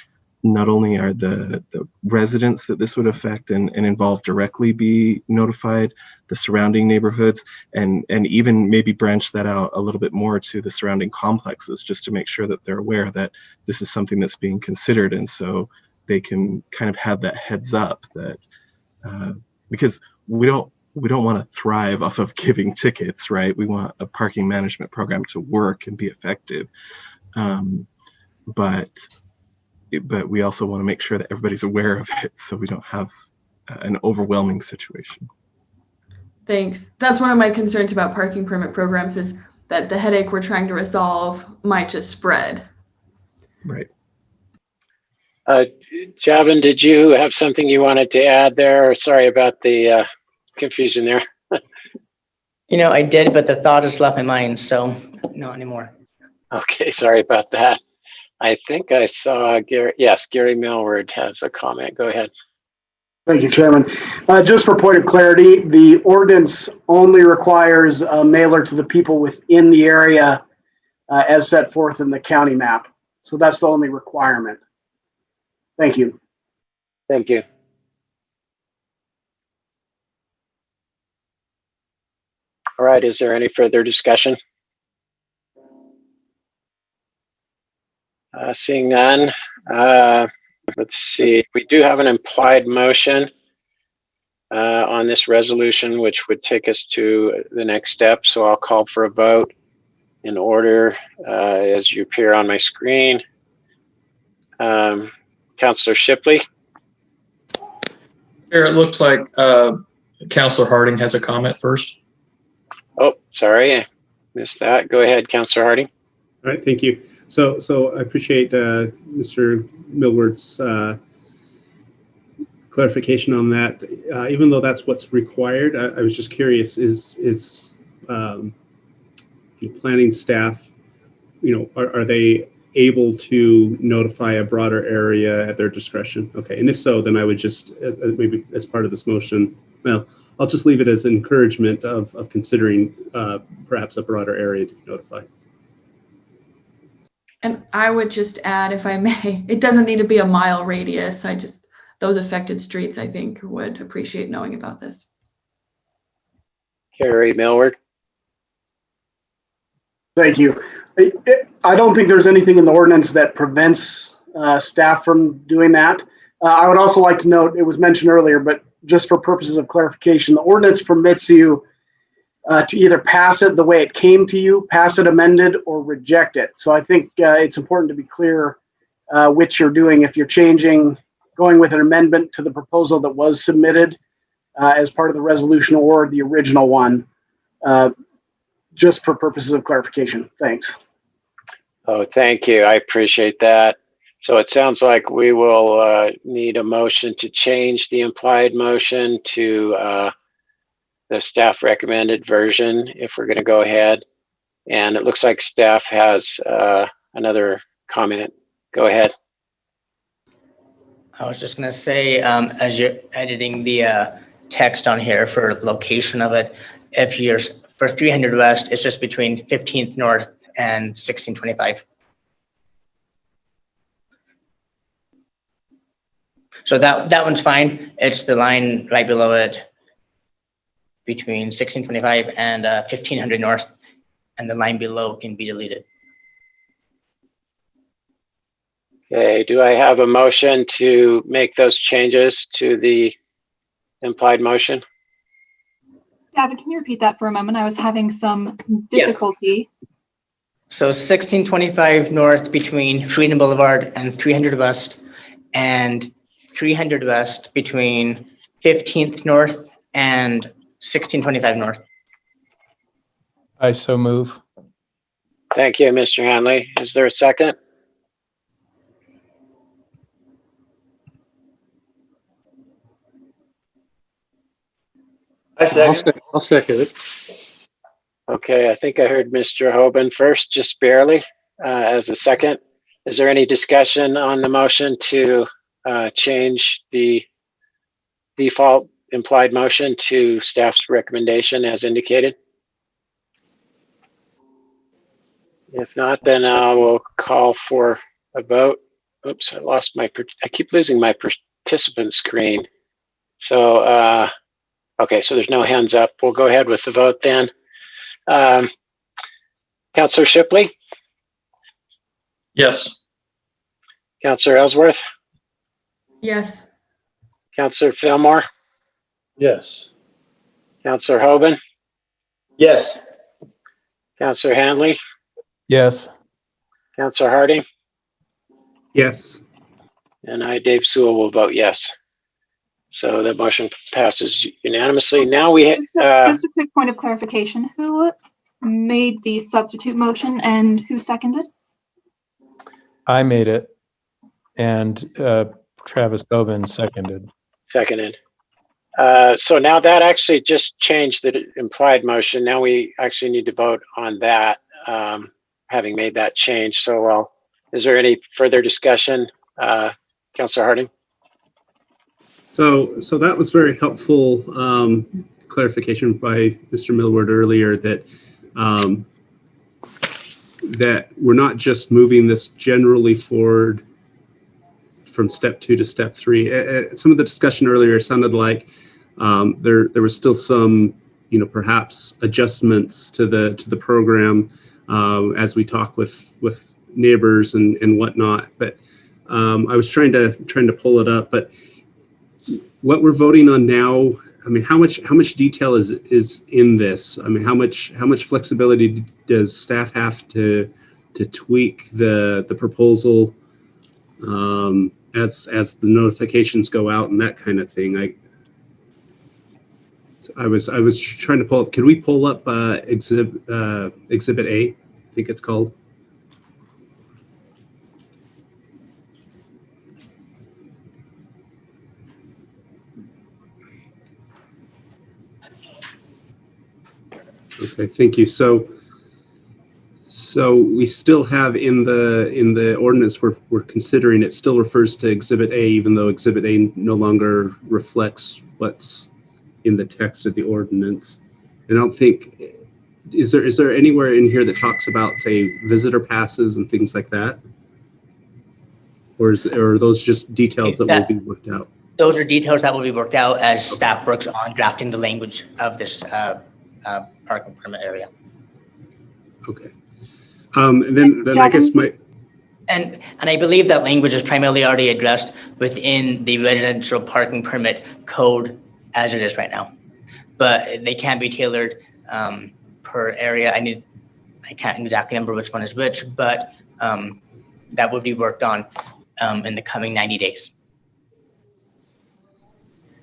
L: not only are the residents that this would affect and involve directly be notified, the surrounding neighborhoods, and even maybe branch that out a little bit more to the surrounding complexes, just to make sure that they're aware that this is something that's being considered, and so they can kind of have that heads up that because we don't want to thrive off of giving tickets, right? We want a parking management program to work and be effective, but we also want to make sure that everybody's aware of it, so we don't have an overwhelming situation.
C: Thanks. That's one of my concerns about parking permit programs, is that the headache we're trying to resolve might just spread.
L: Right.
A: Javin, did you have something you wanted to add there? Sorry about the confusion there.
J: You know, I did, but the thought has left my mind, so not anymore.
A: Okay, sorry about that. I think I saw Gary. Yes, Gary Millward has a comment. Go ahead.
N: Thank you, Chairman. Just for point of clarity, the ordinance only requires a mailer to the people within the area as set forth in the county map. So that's the only requirement. Thank you.
A: Thank you. All right, is there any further discussion? Seeing none, let's see. We do have an implied motion on this resolution, which would take us to the next step. So I'll call for a vote in order as you appear on my screen. Councilor Shipley.
K: Chair, it looks like Councilor Harding has a comment first.
A: Oh, sorry, I missed that. Go ahead, Councilor Harding.
G: All right, thank you. So I appreciate Mr. Millward's clarification on that. Even though that's what's required, I was just curious: is the planning staff, are they able to notify a broader area at their discretion? Okay, and if so, then I would just maybe as part of this motion, well, I'll just leave it as encouragement of considering perhaps a broader area to be notified.
C: And I would just add, if I may, it doesn't need to be a mile radius. Those affected streets, I think, would appreciate knowing about this.
A: Carrie Millward.
N: Thank you. I don't think there's anything in the ordinance that prevents staff from doing that. I would also like to note, it was mentioned earlier, but just for purposes of clarification, the ordinance permits you to either pass it the way it came to you, pass it amended, or reject it. So I think it's important to be clear which you're doing. If you're going with an amendment to the proposal that was submitted as part of the resolution or the original one, just for purposes of clarification. Thanks.
A: Oh, thank you. I appreciate that. So it sounds like we will need a motion to change the implied motion to the staff recommended version if we're going to go ahead. And it looks like staff has another comment. Go ahead.
J: I was just going to say, as you're editing the text on here for location of it, if you're for 300 West, it's just between 15th North and 1625. So that one's fine. It's the line right below it between 1625 and 1500 North, and the line below can be deleted.
A: Okay, do I have a motion to make those changes to the implied motion?
O: Gavin, can you repeat that for a moment? I was having some difficulty.
J: Yeah. So 1625 North between Freedom Boulevard and 300 West, and 300 West between 15th North and 1625 North.
B: I so move.
A: Thank you, Mr. Hanley. Is there a second?
I: I'll second it.
A: Okay, I think I heard Mr. Hoban first, just barely, as a second. Is there any discussion on the motion to change the default implied motion to staff's recommendation as indicated? If not, then I will call for a vote. Oops, I keep losing my participant screen. So, okay, so there's no hands up. We'll go ahead with the vote then. Councilor Shipley?
K: Yes.
A: Councilor Ellsworth?
C: Yes.
A: Councilor Fillmore?
I: Yes.
A: Councilor Hoban?
I: Yes.
A: Councilor Hanley?
B: Yes.
A: Councilor Harding?
G: Yes.
A: And I, Dave Sewell, will vote yes. So the motion passes unanimously. Now we
O: just a quick point of clarification. Who made the substitute motion and who seconded?
B: I made it, and Travis Hoban seconded.
A: Seconded. So now that actually just changed the implied motion. Now we actually need to vote on that, having made that change. So is there any further discussion, Councilor Harding?
G: So that was very helpful clarification by Mr. Millward earlier that that we're not just moving this generally forward from step 2 to step 3. Some of the discussion earlier sounded like there was still some, perhaps adjustments to the program as we talk with neighbors and whatnot. But I was trying to pull it up. But what we're voting on now, I mean, how much detail is in this? I mean, how much flexibility does staff have to tweak the proposal as the notifications go out and that kind of thing? I was trying to pull up. Could we pull up exhibit A? I think it's called. Okay, thank you. So we still have in the ordinance we're considering, it still refers to Exhibit A, even though Exhibit A no longer reflects what's in the text of the ordinance. And I don't think, is there anywhere in here that talks about, say, visitor passes and things like that? Or are those just details that will be worked out?
J: Those are details that will be worked out as staff works on drafting the language of this parking permit area.
G: Okay. And then I guess
J: and I believe that language is primarily already addressed within the residential parking permit code as it is right now, but they can be tailored per area. I can't exactly remember which one is which, but that will be worked on in the coming 90 days.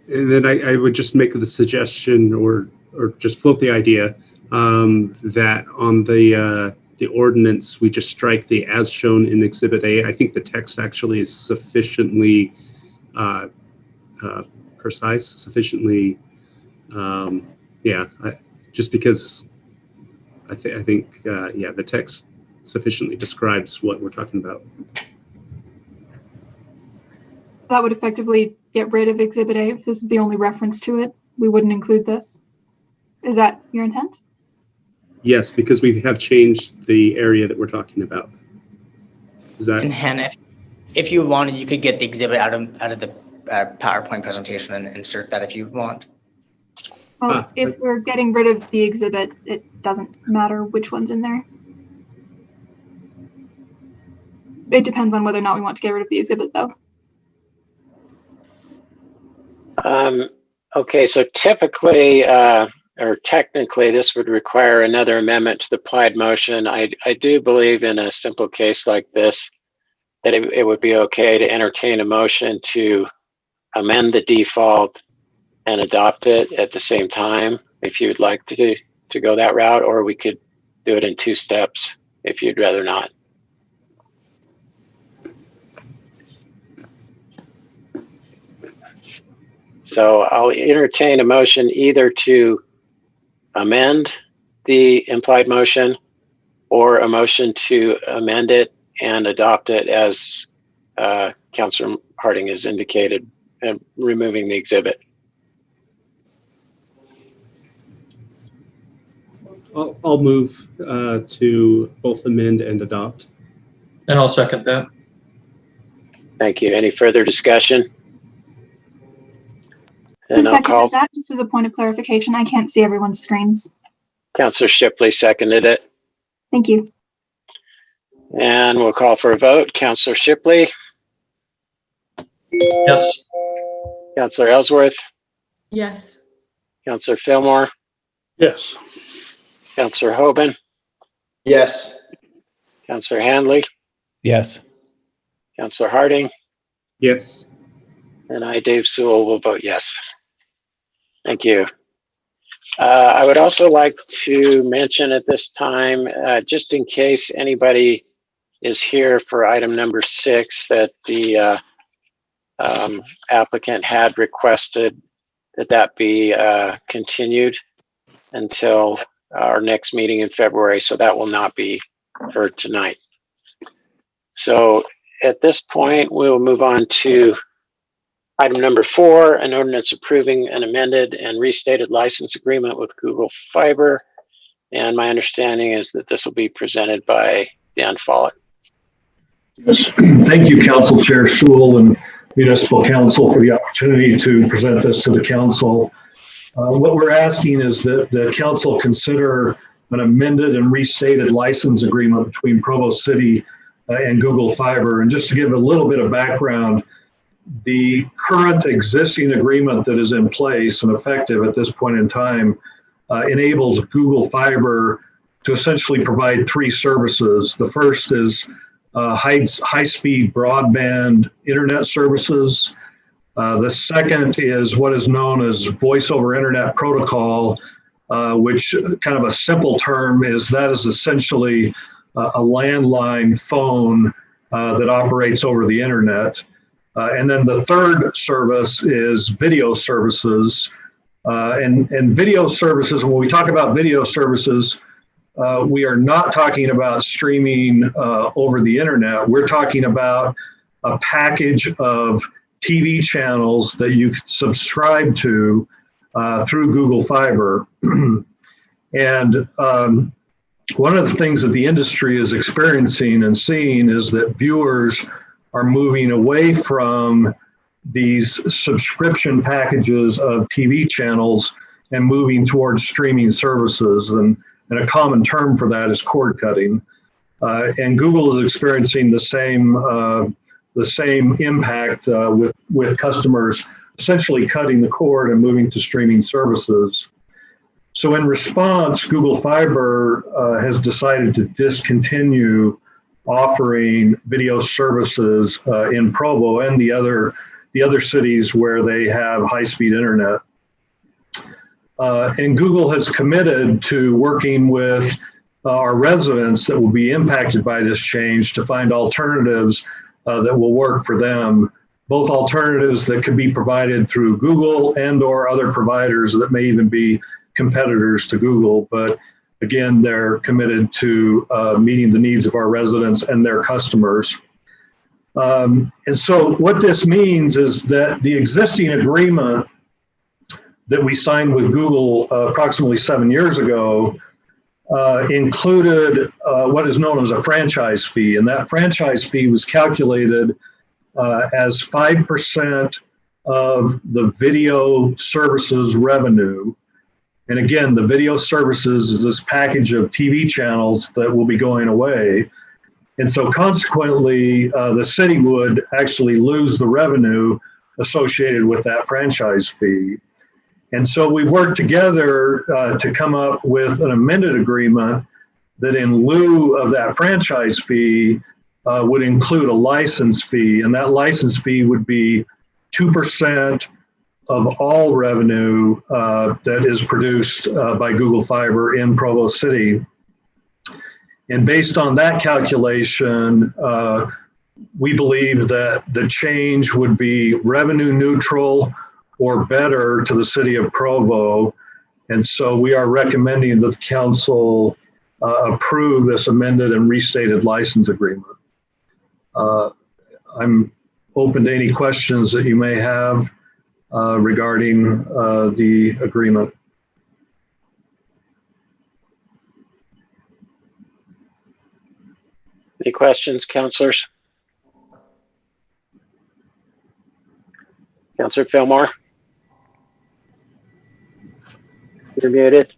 G: And then I would just make the suggestion or just float the idea that on the ordinance, we just strike the as shown in Exhibit A. I think the text actually is sufficiently precise, sufficiently, just because I think the text sufficiently describes what we're talking about.
O: That would effectively get rid of Exhibit A. If this is the only reference to it, we wouldn't include this. Is that your intent?
G: Yes, because we have changed the area that we're talking about. Is that?
J: And Hannah, if you wanted, you could get the exhibit out of the PowerPoint presentation and insert that if you want.
O: Well, if we're getting rid of the exhibit, it doesn't matter which one's in there. It depends on whether or not we want to get rid of the exhibit, though.
A: Okay, so typically, or technically, this would require another amendment to the applied motion. I do believe in a simple case like this that it would be okay to entertain a motion to amend the default and adopt it at the same time if you'd like to go that route, or we could do it in 2 steps if you'd rather not. So I'll entertain a motion either to amend the implied motion or a motion to amend it and adopt it as Councilor Harding has indicated, and removing the exhibit.
G: I'll move to both amend and adopt.
K: And I'll second that.
A: Thank you. Any further discussion? And
O: Who
A: I'll call.
O: seconded that? Just as a point of clarification, I can't see everyone's screens.
A: Councilor Shipley seconded it.
O: Thank you.
A: And we'll call for a vote. Councilor Shipley.
K: Yes.
A: Councilor Ellsworth.
C: Yes.
A: Councilor Fillmore.
I: Yes.
A: Councilor Hoban.
I: Yes.
A: Councilor Handley.
B: Yes.
A: Councilor Harding.
G: Yes.
A: And I, Dave Sewell, will vote yes. Thank you. I would also like to mention at this time, just in case anybody is here for item number 6, that the applicant had requested that be continued until our next meeting in February. So that will not be heard tonight. So at this point, we'll move on to item number 4, an ordinance approving an amended and restated license agreement with Google Fiber. And my understanding is that this will be presented by Dan Follett.
P: Yes. Thank you, Council Chair Schul and Municipal Council, for the opportunity to present this to the Council. What we're asking is that the Council consider an amended and restated license agreement between Provo City and Google Fiber. And just to give a little bit of background, the current existing agreement that is in place and effective at this point in time enables Google Fiber to essentially provide three services. The first is high-speed broadband internet services. The second is what is known as voice over internet protocol, which kind of a simple term is that is essentially a landline phone that operates over the internet. And then the third service is video services. And video services, when we talk about video services, we are not talking about streaming over the internet. We're talking about a package of TV channels that you can subscribe to through Google Fiber. And one of the things that the industry is experiencing and seeing is that viewers are moving away from these subscription packages of TV channels and moving towards streaming services. And a common term for that is cord cutting. And Google is experiencing the same impact with customers essentially cutting the cord and moving to streaming services. So in response, Google Fiber has decided to discontinue offering video services in Provo and the other cities where they have high-speed internet. And Google has committed to working with our residents that will be impacted by this change to find alternatives that will work for them, both alternatives that could be provided through Google and or other providers that may even be competitors to Google. But again, they're committed to meeting the needs of our residents and their customers. And so what this means is that the existing agreement that we signed with Google approximately 7 years ago included what is known as a franchise fee. And that franchise fee was calculated as 5% of the video services revenue. And again, the video services is this package of TV channels that will be going away. And so consequently, the city would actually lose the revenue associated with that franchise fee. And so we've worked together to come up with an amended agreement that in lieu of that franchise fee would include a license fee. And that license fee would be 2% of all revenue that is produced by Google Fiber in Provo City. And based on that calculation, we believe that the change would be revenue neutral or better to the city of Provo. And so we are recommending that the council approve this amended and restated license agreement. I'm open to any questions that you may have regarding the agreement.
A: Any questions, councilors? Councilor Fillmore? You're muted.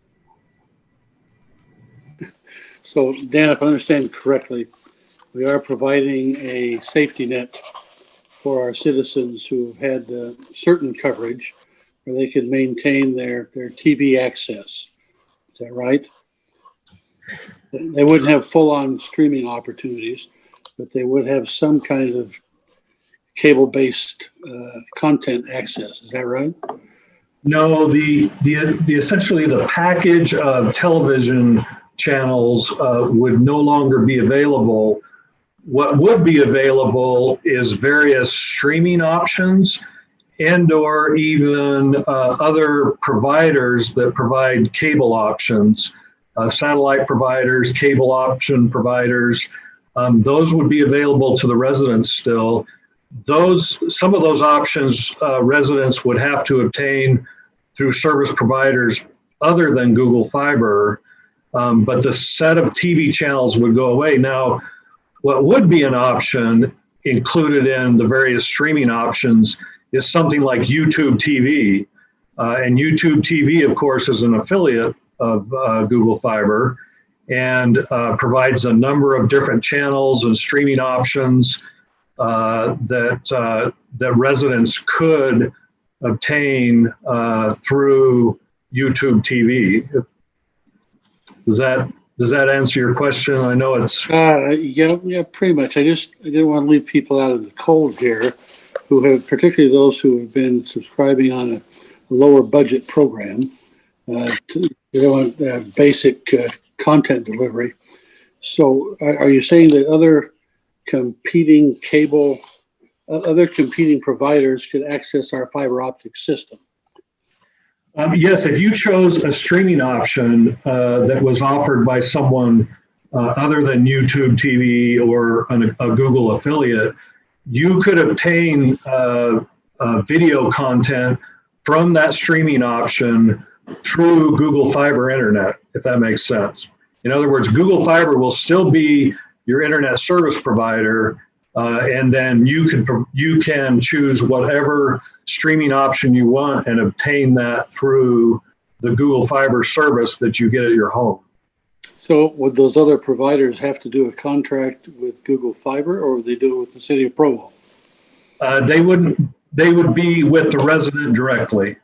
Q: So Dan, if I understand correctly, we are providing a safety net for our citizens who have had certain coverage where they can maintain their TV access. Is that right? They wouldn't have full-on streaming opportunities, but they would have some kind of cable-based content access. Is that right?
P: No, the essentially the package of television channels would no longer be available. What would be available is various streaming options and or even other providers that provide cable options, satellite providers, cable option providers. Those would be available to the residents still. Some of those options residents would have to obtain through service providers other than Google Fiber. but the set of TV channels would go away. Now, what would be an option included in the various streaming options is something like YouTube TV. And YouTube TV, of course, is an affiliate of Google Fiber and provides a number of different channels and streaming options that residents could obtain through YouTube TV. Does that answer your question? I know it's
Q: yeah, pretty much. I didn't want to leave people out in the cold here, particularly those who have been subscribing on a lower budget program. They want basic content delivery. So, are you saying that other competing providers could access our fiber optic system?
P: Yes, if you chose a streaming option that was offered by someone other than YouTube TV or a Google affiliate, you could obtain video content from that streaming option through Google Fiber Internet, if that makes sense. In other words, Google Fiber will still be your internet service provider, and then you can choose whatever streaming option you want and obtain that through the Google Fiber service that you get at your home.
Q: So would those other providers have to do a contract with Google Fiber, or would they do it with the city of Provo?
P: They would be with the resident directly.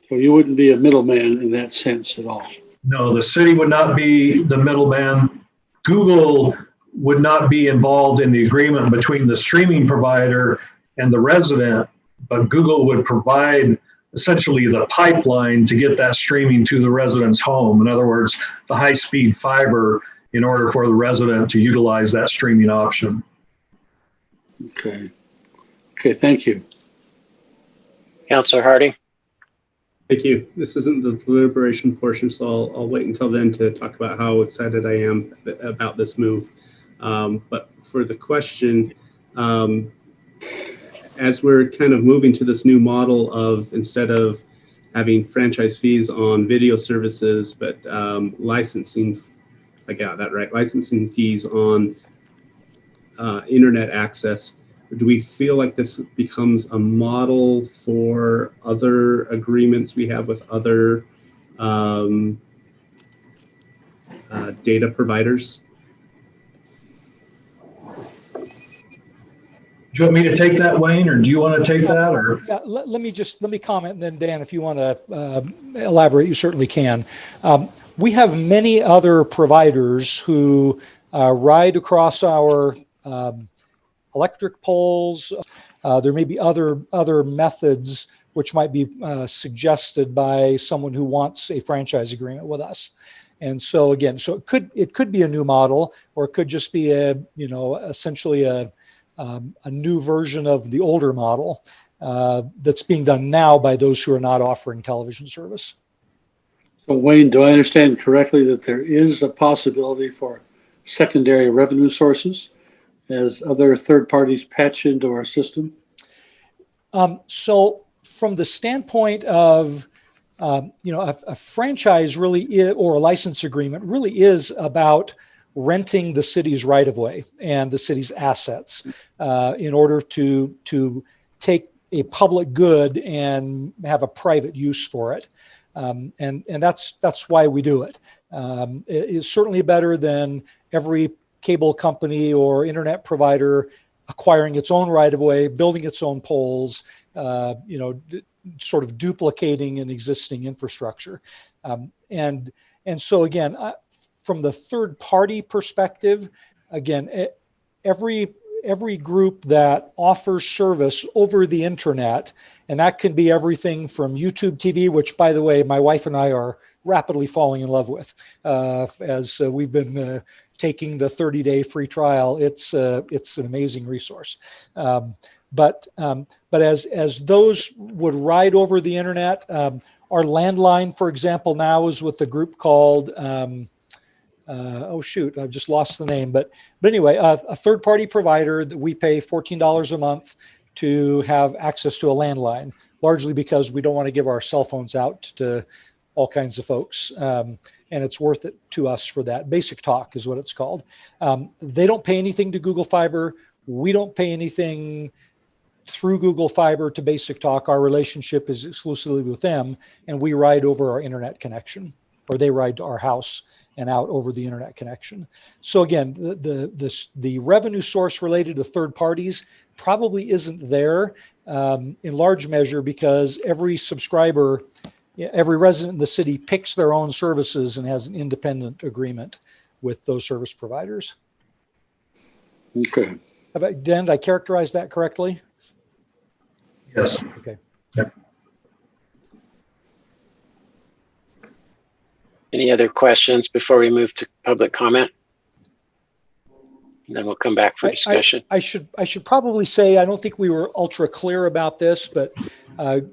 Q: So you wouldn't be a middleman in that sense at all?
P: No, the city would not be the middleman. Google would not be involved in the agreement between the streaming provider and the resident, but Google would provide essentially the pipeline to get that streaming to the resident's home. In other words, the high-speed fiber in order for the resident to utilize that streaming option.
Q: Okay, thank you.
A: Councilor Hardy.
G: Thank you. This isn't the deliberation portion, so I'll wait until then to talk about how excited I am about this move. But for the question, as we're kind of moving to this new model of, instead of having franchise fees on video services, but licensing, I got that right, licensing fees on internet access, do we feel like this becomes a model for other agreements we have with other data providers?
P: Do you want me to take that, Wayne, or do you want to take that? Or
R: yeah, let me comment, and then Dan, if you want to elaborate, you certainly can. We have many other providers who ride across our electric poles. There may be other methods which might be suggested by someone who wants a franchise agreement with us. And so again, it could be a new model, or it could just be essentially a new version of the older model that's being done now by those who are not offering television service.
Q: So Wayne, do I understand correctly that there is a possibility for secondary revenue sources as other third parties patch into our system?
R: So from the standpoint of, a franchise really is, or a license agreement really is about renting the city's right of way and the city's assets in order to take a public good and have a private use for it. And that's why we do it. It is certainly better than every cable company or internet provider acquiring its own right of way, building its own poles, sort of duplicating an existing infrastructure. And so again, from the third party perspective, again, every group that offers service over the internet, and that can be everything from YouTube TV, which, by the way, my wife and I are rapidly falling in love with, as we've been taking the 30-day free trial. It's an amazing resource. But as those would ride over the internet, our landline, for example, now is with a group called I've just lost the name. But anyway, a third-party provider that we pay $14 a month to have access to a landline, largely because we don't want to give our cell phones out to all kinds of folks. And it's worth it to us for that. Basic Talk is what it's called. They don't pay anything to Google Fiber. We don't pay anything through Google Fiber to Basic Talk. Our relationship is exclusively with them, and we ride over our internet connection, or they ride to our house and out over the internet connection. So again, the revenue source related to third parties probably isn't there in large measure because every subscriber, every resident in the city picks their own services and has an independent agreement with those service providers.
Q: Okay.
R: Dan, did I characterize that correctly?
P: Yes.
R: Okay.
P: Yep.
A: Any other questions before we move to public comment? And then we'll come back for discussion.
R: I should probably say, I don't think we were ultra clear about this, but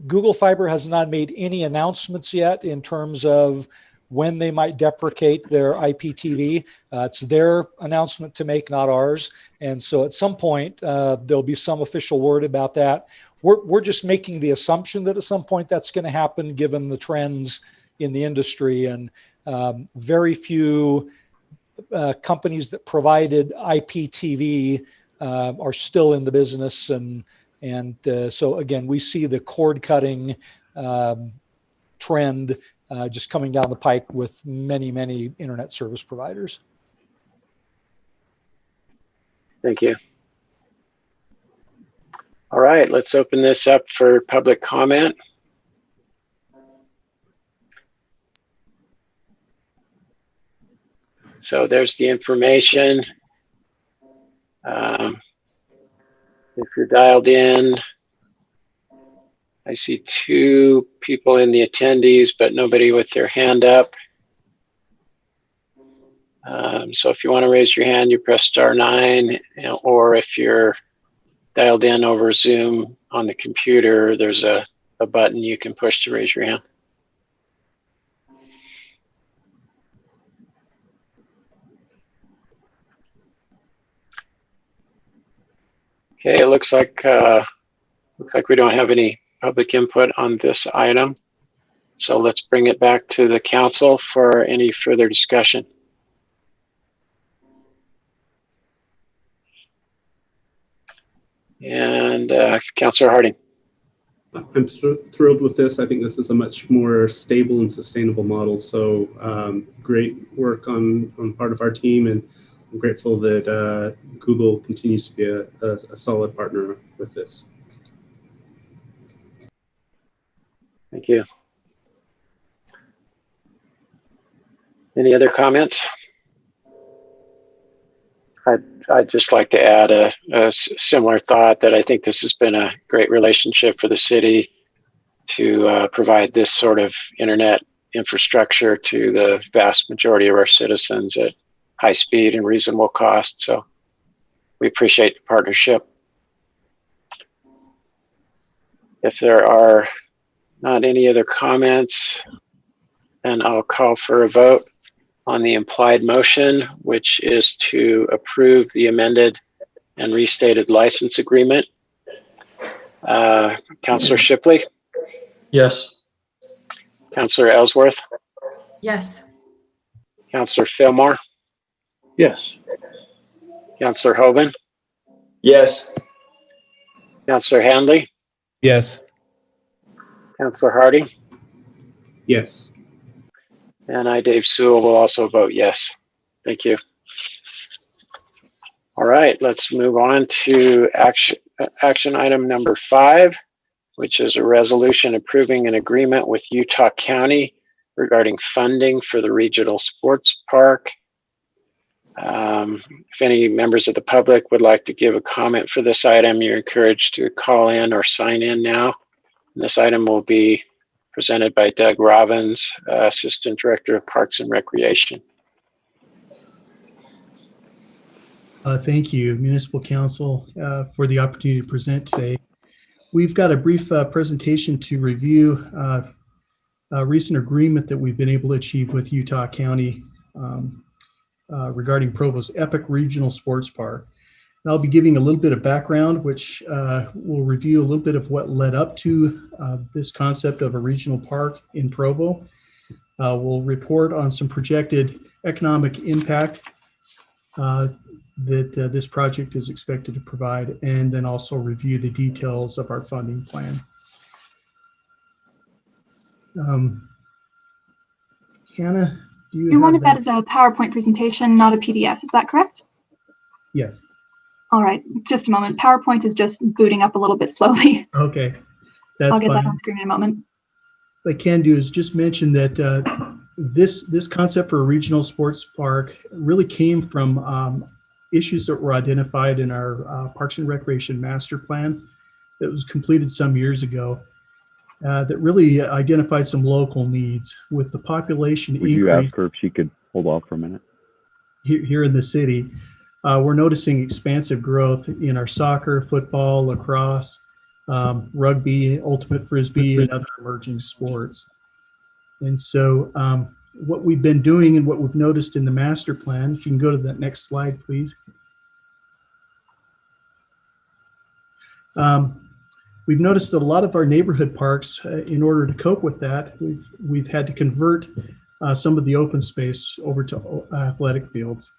R: Google Fiber has not made any announcements yet in terms of when they might deprecate their IPTV. It's their announcement to make, not ours. And so at some point, there'll be some official word about that. We're just making the assumption that at some point that's going to happen given the trends in the industry, and very few companies that provided IPTV are still in the business. And so again, we see the cord cutting trend just coming down the pike with many, many internet service providers.
A: Thank you. All right, let's open this up for public comment. So there's the information. If you're dialed in, I see 2 people in the attendees, but nobody with their hand up. So if you want to raise your hand, you press *9, or if you're dialed in over Zoom on the computer, there's a button you can push to raise your hand. Okay, it looks like we don't have any public input on this item. So let's bring it back to the council for any further discussion. And Councilor Harding.
G: I'm thrilled with this. I think this is a much more stable and sustainable model. So great work on part of our team, and I'm grateful that Google continues to be a solid partner with this.
A: Thank you. Any other comments? I'd just like to add a similar thought that I think this has been a great relationship for the city to provide this sort of internet infrastructure to the vast majority of our citizens at high speed and reasonable cost. So we appreciate the partnership. If there are not any other comments, then I'll call for a vote on the implied motion, which is to approve the amended and restated license agreement. Councilor Shipley?
K: Yes.
A: Councilor Ellsworth?
C: Yes.
A: Councilor Fillmore?
Q: Yes.
A: Councilor Hoban?
I: Yes.
A: Councilor Handley?
B: Yes.
A: Councilor Harding?
G: Yes.
A: And I, Dave Sewell, will also vote yes. Thank you. All right, let's move on to action item number 5, which is a resolution approving an agreement with Utah County regarding funding for the regional sports park. If any members of the public would like to give a comment for this item, you're encouraged to call in or sign in now. And this item will be presented by Doug Robbins, Assistant Director of Parks and Recreation.
S: Thank you, Municipal Council, for the opportunity to present today. We've got a brief presentation to review a recent agreement that we've been able to achieve with Utah County regarding Provo's Epic Regional Sports Park. And I'll be giving a little bit of background, which will review a little bit of what led up to this concept of a regional park in Provo. We'll report on some projected economic impact that this project is expected to provide, and then also review the details of our funding plan. Hannah, do you
O: We
S: have
O: wanted
S: that?
O: that as a PowerPoint presentation, not a PDF. Is that correct?
S: Yes.
O: All right, just a moment. PowerPoint is just booting up a little bit slowly.
S: Okay, that's
O: I'll get
S: fine.
O: that on screen in a moment.
S: What I can do is just mention that this concept for a regional sports park really came from issues that were identified in our Parks and Recreation Master Plan that was completed some years ago. That really identified some local needs with the population
T: increase. Would you ask her if she could hold off for a minute?
S: Here in the city. We're noticing expansive growth in our soccer, football, lacrosse, rugby, ultimate frisbee, and other emerging sports. And so what we've been doing and what we've noticed in the master plan, if you can go to the next slide, please. We've noticed that a lot of our neighborhood parks, in order to cope with that, we've had to convert some of the open space over to athletic fields.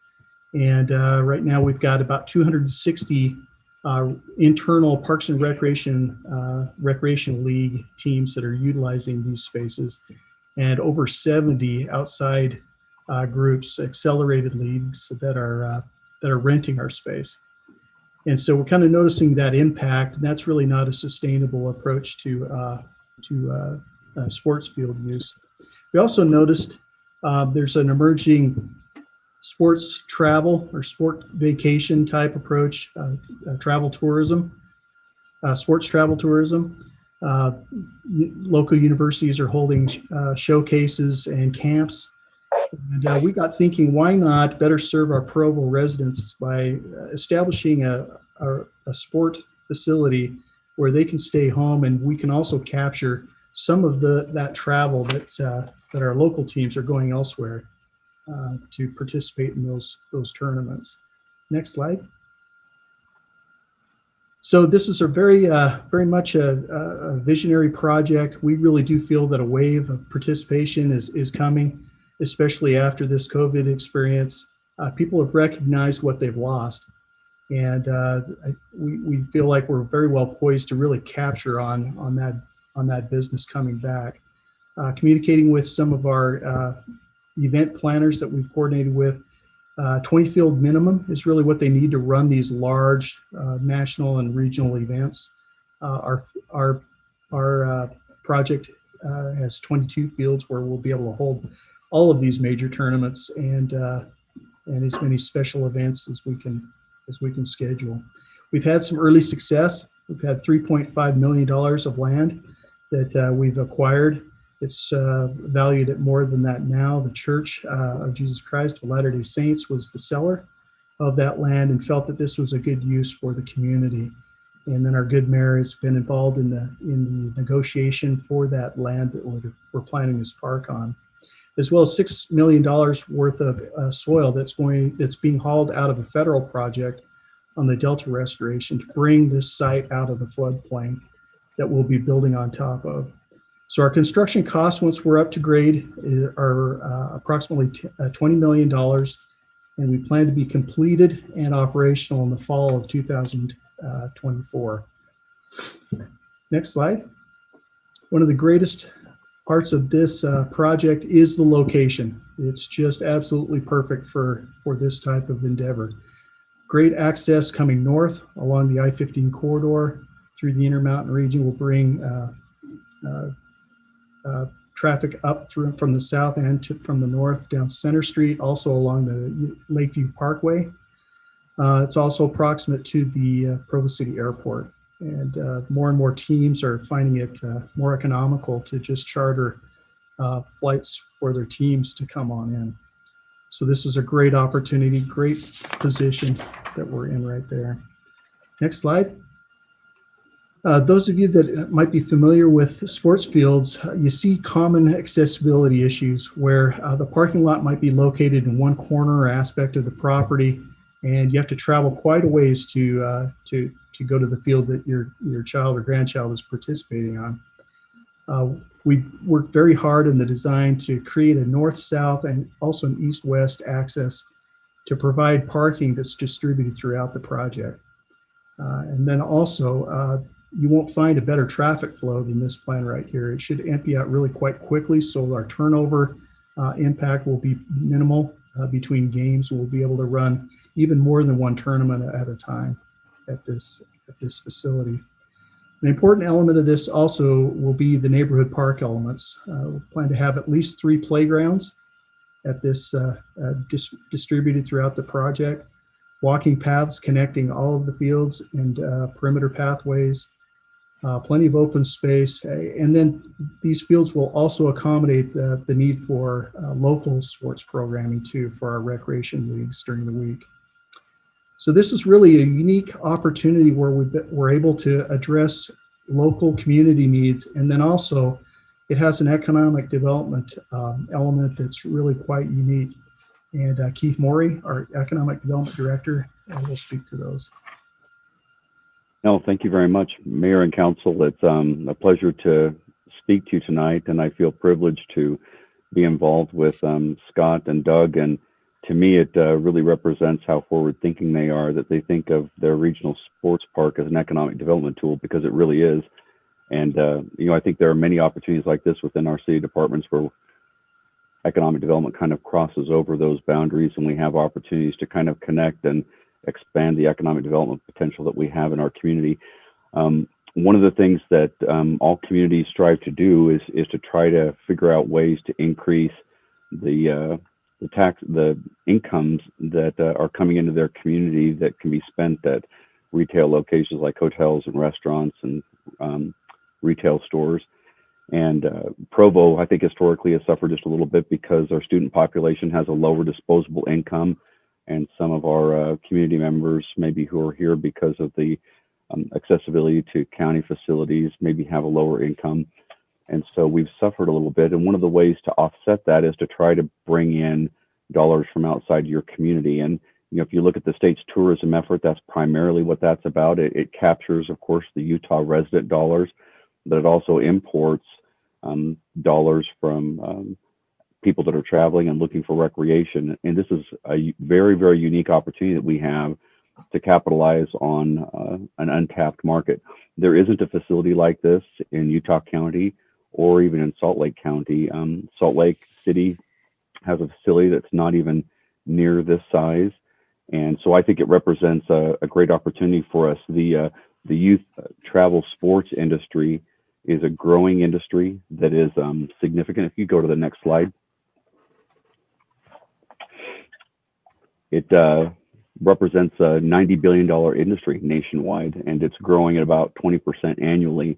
S: And right now we've got about 260 internal Parks and Recreation League teams that are utilizing these spaces, and over 70 outside groups, accelerated leagues that are renting our space. And so we're kind of noticing that impact, and that's really not a sustainable approach to sports field use. We also noticed there's an emerging sports travel or sport vacation type approach, travel tourism, sports travel tourism. Local universities are holding showcases and camps. And we got thinking, why not better serve our Provo residents by establishing a sport facility where they can stay home, and we can also capture some of that travel that our local teams are going elsewhere to participate in those tournaments. Next slide. So this is a very much a visionary project. We really do feel that a wave of participation is coming, especially after this COVID experience. People have recognized what they've lost, and we feel like we're very well poised to really capture on that business coming back. Communicating with some of our event planners that we've coordinated with, 20 field minimum is really what they need to run these large national and regional events. Our project has 22 fields where we'll be able to hold all of these major tournaments and as many special events as we can schedule. We've had some early success. We've had $3.5 million of land that we've acquired. It's valued at more than that now. The Church of Jesus Christ of Latter-day Saints was the seller of that land and felt that this was a good use for the community. And then our good mayor has been involved in the negotiation for that land that we're planning this park on, as well as $6 million worth of soil that's being hauled out of a federal project on the Delta restoration to bring this site out of the floodplain that we'll be building on top of. So our construction costs, once we're up to grade, are approximately $20 million, and we plan to be completed and operational in the fall of 2024. Next slide. One of the greatest parts of this project is the location. It's just absolutely perfect for this type of endeavor. Great access coming north along the I-15 corridor through the Intermountain region will bring traffic up through from the south and from the north down Center Street, also along the Lakeview Parkway. It's also proximate to the Provo City Airport, and more and more teams are finding it more economical to just charter flights for their teams to come on in. So this is a great opportunity, great position that we're in right there. Next slide. Those of you that might be familiar with sports fields, you see common accessibility issues where the parking lot might be located in one corner or aspect of the property, and you have to travel quite a ways to go to the field that your child or grandchild is participating on. We worked very hard in the design to create a north-south and also an east-west access to provide parking that's distributed throughout the project. And then also, you won't find a better traffic flow than this plan right here. It should empty out really quite quickly, so our turnover impact will be minimal between games. We'll be able to run even more than one tournament at a time at this facility. An important element of this also will be the neighborhood park elements. We plan to have at least 3 playgrounds at this distributed throughout the project, walking paths connecting all of the fields and perimeter pathways, plenty of open space. And then these fields will also accommodate the need for local sports programming too for our recreation leagues during the week. So this is really a unique opportunity where we're able to address local community needs. And then also it has an economic development element that's really quite unique. And Keith Morey, our Economic Development Director, will speak to those.
T: No, thank you very much, Mayor and Council. It's a pleasure to speak to you tonight, and I feel privileged to be involved with Scott and Doug. And to me, it really represents how forward-thinking they are, that they think of their regional sports park as an economic development tool, because it really is. And, I think there are many opportunities like this within our city departments where economic development kind of crosses over those boundaries, and we have opportunities to kind of connect and expand the economic development potential that we have in our community. One of the things that all communities strive to do is to try to figure out ways to increase the incomes that are coming into their community that can be spent at retail locations like hotels and restaurants and retail stores. And Provo, I think historically has suffered just a little bit because our student population has a lower disposable income, and some of our community members, maybe who are here because of the accessibility to county facilities, maybe have a lower income. And so we've suffered a little bit. And one of the ways to offset that is to try to bring in dollars from outside your community. And, if you look at the state's tourism effort, that's primarily what that's about. It captures, of course, the Utah resident dollars, but it also imports dollars from people that are traveling and looking for recreation. And this is a very, very unique opportunity that we have to capitalize on an untapped market. There isn't a facility like this in Utah County or even in Salt Lake County. Salt Lake City has a facility that's not even near this size. And so I think it represents a great opportunity for us. The youth travel sports industry is a growing industry that is significant. If you go to the next slide. It represents a $90 billion industry nationwide, and it's growing at about 20% annually.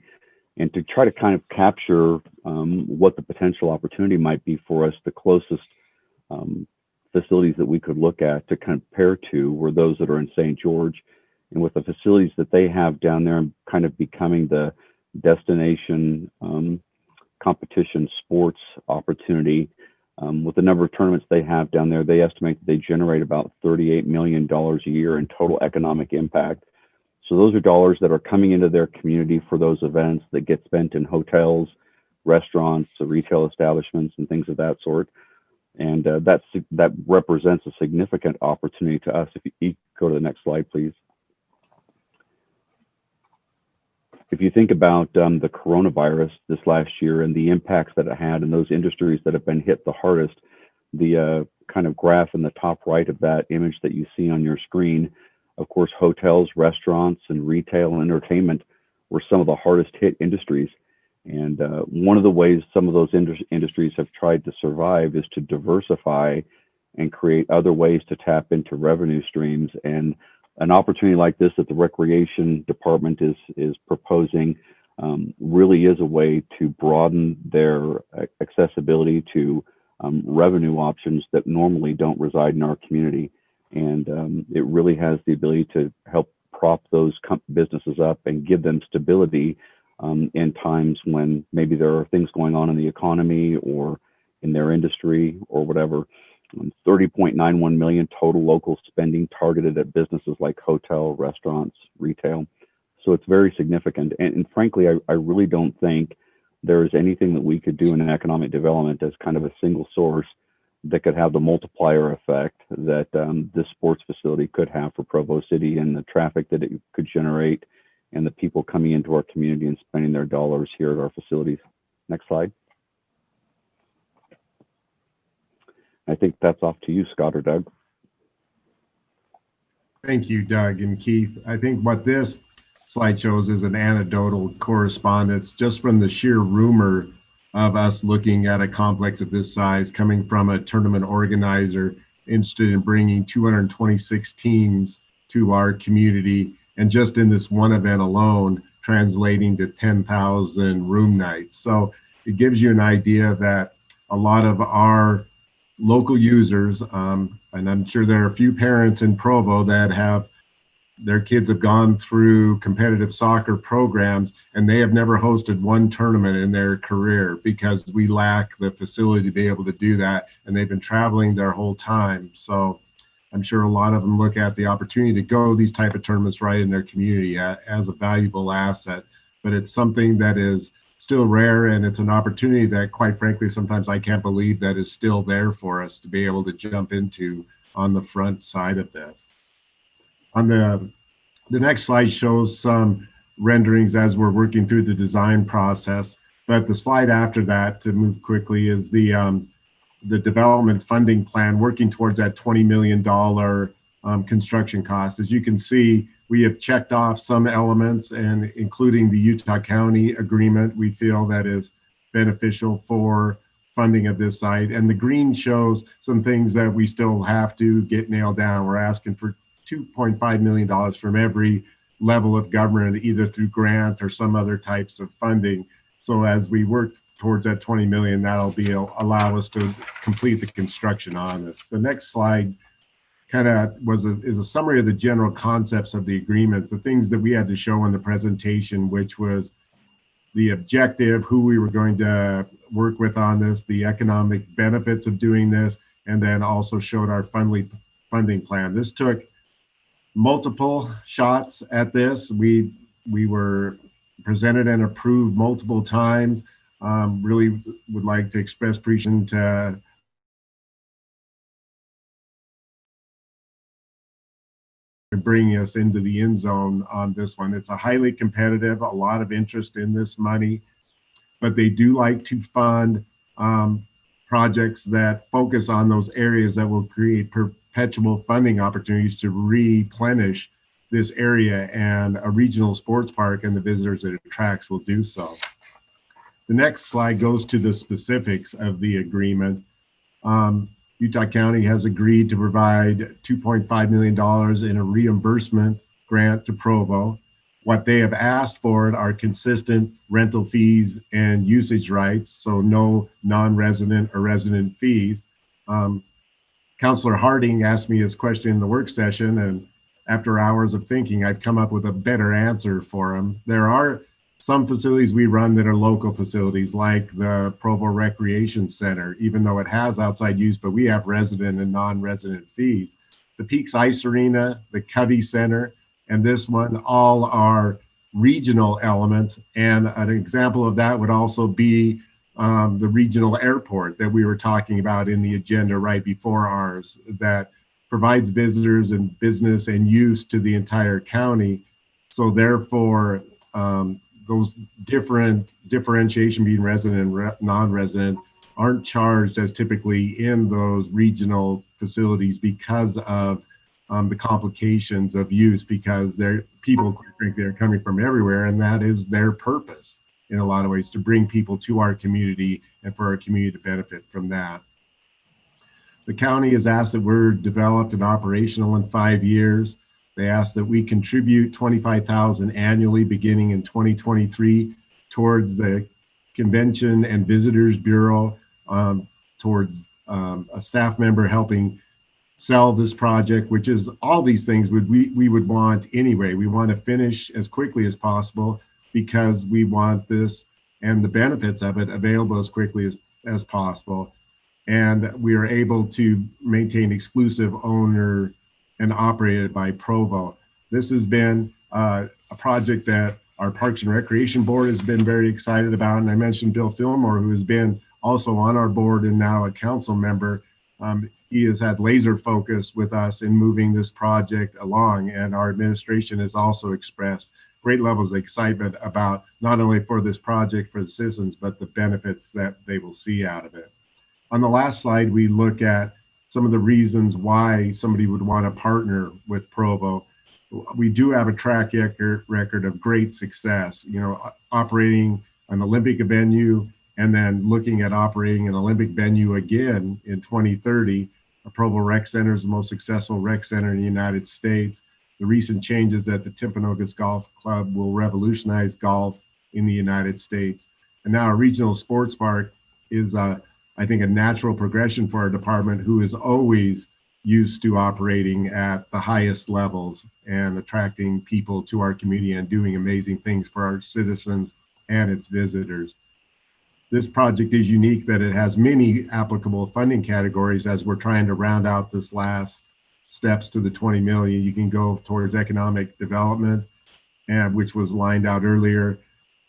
T: And to try to kind of capture what the potential opportunity might be for us, the closest facilities that we could look at to compare to were those that are in St. George. And with the facilities that they have down there kind of becoming the destination competition sports opportunity, with the number of tournaments they have down there, they estimate that they generate about $38 million a year in total economic impact. So those are dollars that are coming into their community for those events that get spent in hotels, restaurants, retail establishments, and things of that sort. And that represents a significant opportunity to us. If you go to the next slide, please. If you think about the coronavirus this last year and the impacts that it had in those industries that have been hit the hardest, the kind of graph in the top right of that image that you see on your screen, of course, hotels, restaurants, and retail and entertainment were some of the hardest hit industries. And one of the ways some of those industries have tried to survive is to diversify and create other ways to tap into revenue streams. And an opportunity like this that the Recreation Department is proposing really is a way to broaden their accessibility to revenue options that normally don't reside in our community. And it really has the ability to help prop those businesses up and give them stability in times when maybe there are things going on in the economy or in their industry or whatever. 30.91 million total local spending targeted at businesses like hotel, restaurants, retail. So it's very significant. And frankly, I really don't think there is anything that we could do in economic development as kind of a single source that could have the multiplier effect that this sports facility could have for Provo City, and the traffic that it could generate, and the people coming into our community and spending their dollars here at our facilities. Next slide. I think that's off to you, Scott or Doug.
S: Thank you, Doug and Keith. I think what this slide shows is an anecdotal correspondence just from the sheer rumor of us looking at a complex of this size, coming from a tournament organizer interested in bringing 226 teams to our community, and just in this one event alone, translating to 10,000 room nights. So it gives you an idea that a lot of our local users, and I'm sure there are a few parents in Provo that have their kids have gone through competitive soccer programs and they have never hosted one tournament in their career because we lack the facility to be able to do that, and they've been traveling their whole time. So I'm sure a lot of them look at the opportunity to go these type of tournaments right in their community as a valuable asset, but it's something that is still rare, and it's an opportunity that, quite frankly, sometimes I can't believe that is still there for us to be able to jump into on the front side of this. On the next slide shows some renderings as we're working through the design process, but the slide after that, to move quickly, is the development funding plan, working towards that $20 million construction cost. As you can see, we have checked off some elements, and including the Utah County agreement, we feel that is beneficial for funding of this site. And the green shows some things that we still have to get nailed down. We're asking for $2.5 million from every level of government, either through grant or some other types of funding. So as we work towards that 20 million, that'll allow us to complete the construction on this. The next slide kind of is a summary of the general concepts of the agreement, the things that we had to show in the presentation, which was the objective, who we were going to work with on this, the economic benefits of doing this, and then also showed our funding plan. This took multiple shots at this. We were presented and approved multiple times. Really would like to express appreciation to bringing us into the end zone on this one. It's a highly competitive, a lot of interest in this money, but they do like to fund projects that focus on those areas that will create perpetual funding opportunities to replenish this area, and a regional sports park and the visitors it attracts will do so. The next slide goes to the specifics of the agreement. Utah County has agreed to provide $2.5 million in a reimbursement grant to Provo. What they have asked for are consistent rental fees and usage rights, so no non-resident or resident fees. Councilor Harding asked me his question in the work session, and after hours of thinking, I've come up with a better answer for him. There are some facilities we run that are local facilities, like the Provo Recreation Center, even though it has outside use, but we have resident and non-resident fees. The Peaks Ice Arena, the Covey Center, and this one all are regional elements. And an example of that would also be the regional airport that we were talking about in the agenda right before ours, that provides visitors and business and use to the entire county. So therefore, those differentiation between resident and non-resident aren't charged as typically in those regional facilities because of the complications of use, because people, quite frankly, are coming from everywhere, and that is their purpose in a lot of ways, to bring people to our community and for our community to benefit from that. The county has asked that we're developed and operational in 5 years. They asked that we contribute $25,000 annually beginning in 2023 towards the Convention and Visitors Bureau, towards a staff member helping sell this project, which is all these things we would want anyway. We want to finish as quickly as possible because we want this and the benefits of it available as quickly as possible. And we are able to maintain exclusive owner and operated by Provo. This has been a project that
D: our Parks and Recreation Board has been very excited about. And I mentioned Bill Fillmore, who has been also on our board and now a council member. He has had laser focus with us in moving this project along, and our administration has also expressed great levels of excitement about not only for this project for the citizens, but the benefits that they will see out of it. On the last slide, we look at some of the reasons why somebody would want to partner with Provo. We do have a track record of great success, you know, operating an Olympic venue and then looking at operating an Olympic venue again in 2030. Provo Rec Center is the most successful rec center in the United States. The recent changes at the Timpanogos Golf Club will revolutionize golf in the United States. And now a regional sports park is, I think, a natural progression for our department, who is always used to operating at the highest levels and attracting people to our community and doing amazing things for our citizens and its visitors. This project is unique that it has many applicable funding categories. As we're trying to round out this last steps to the 20 million, you can go towards economic development, and which was lined out earlier,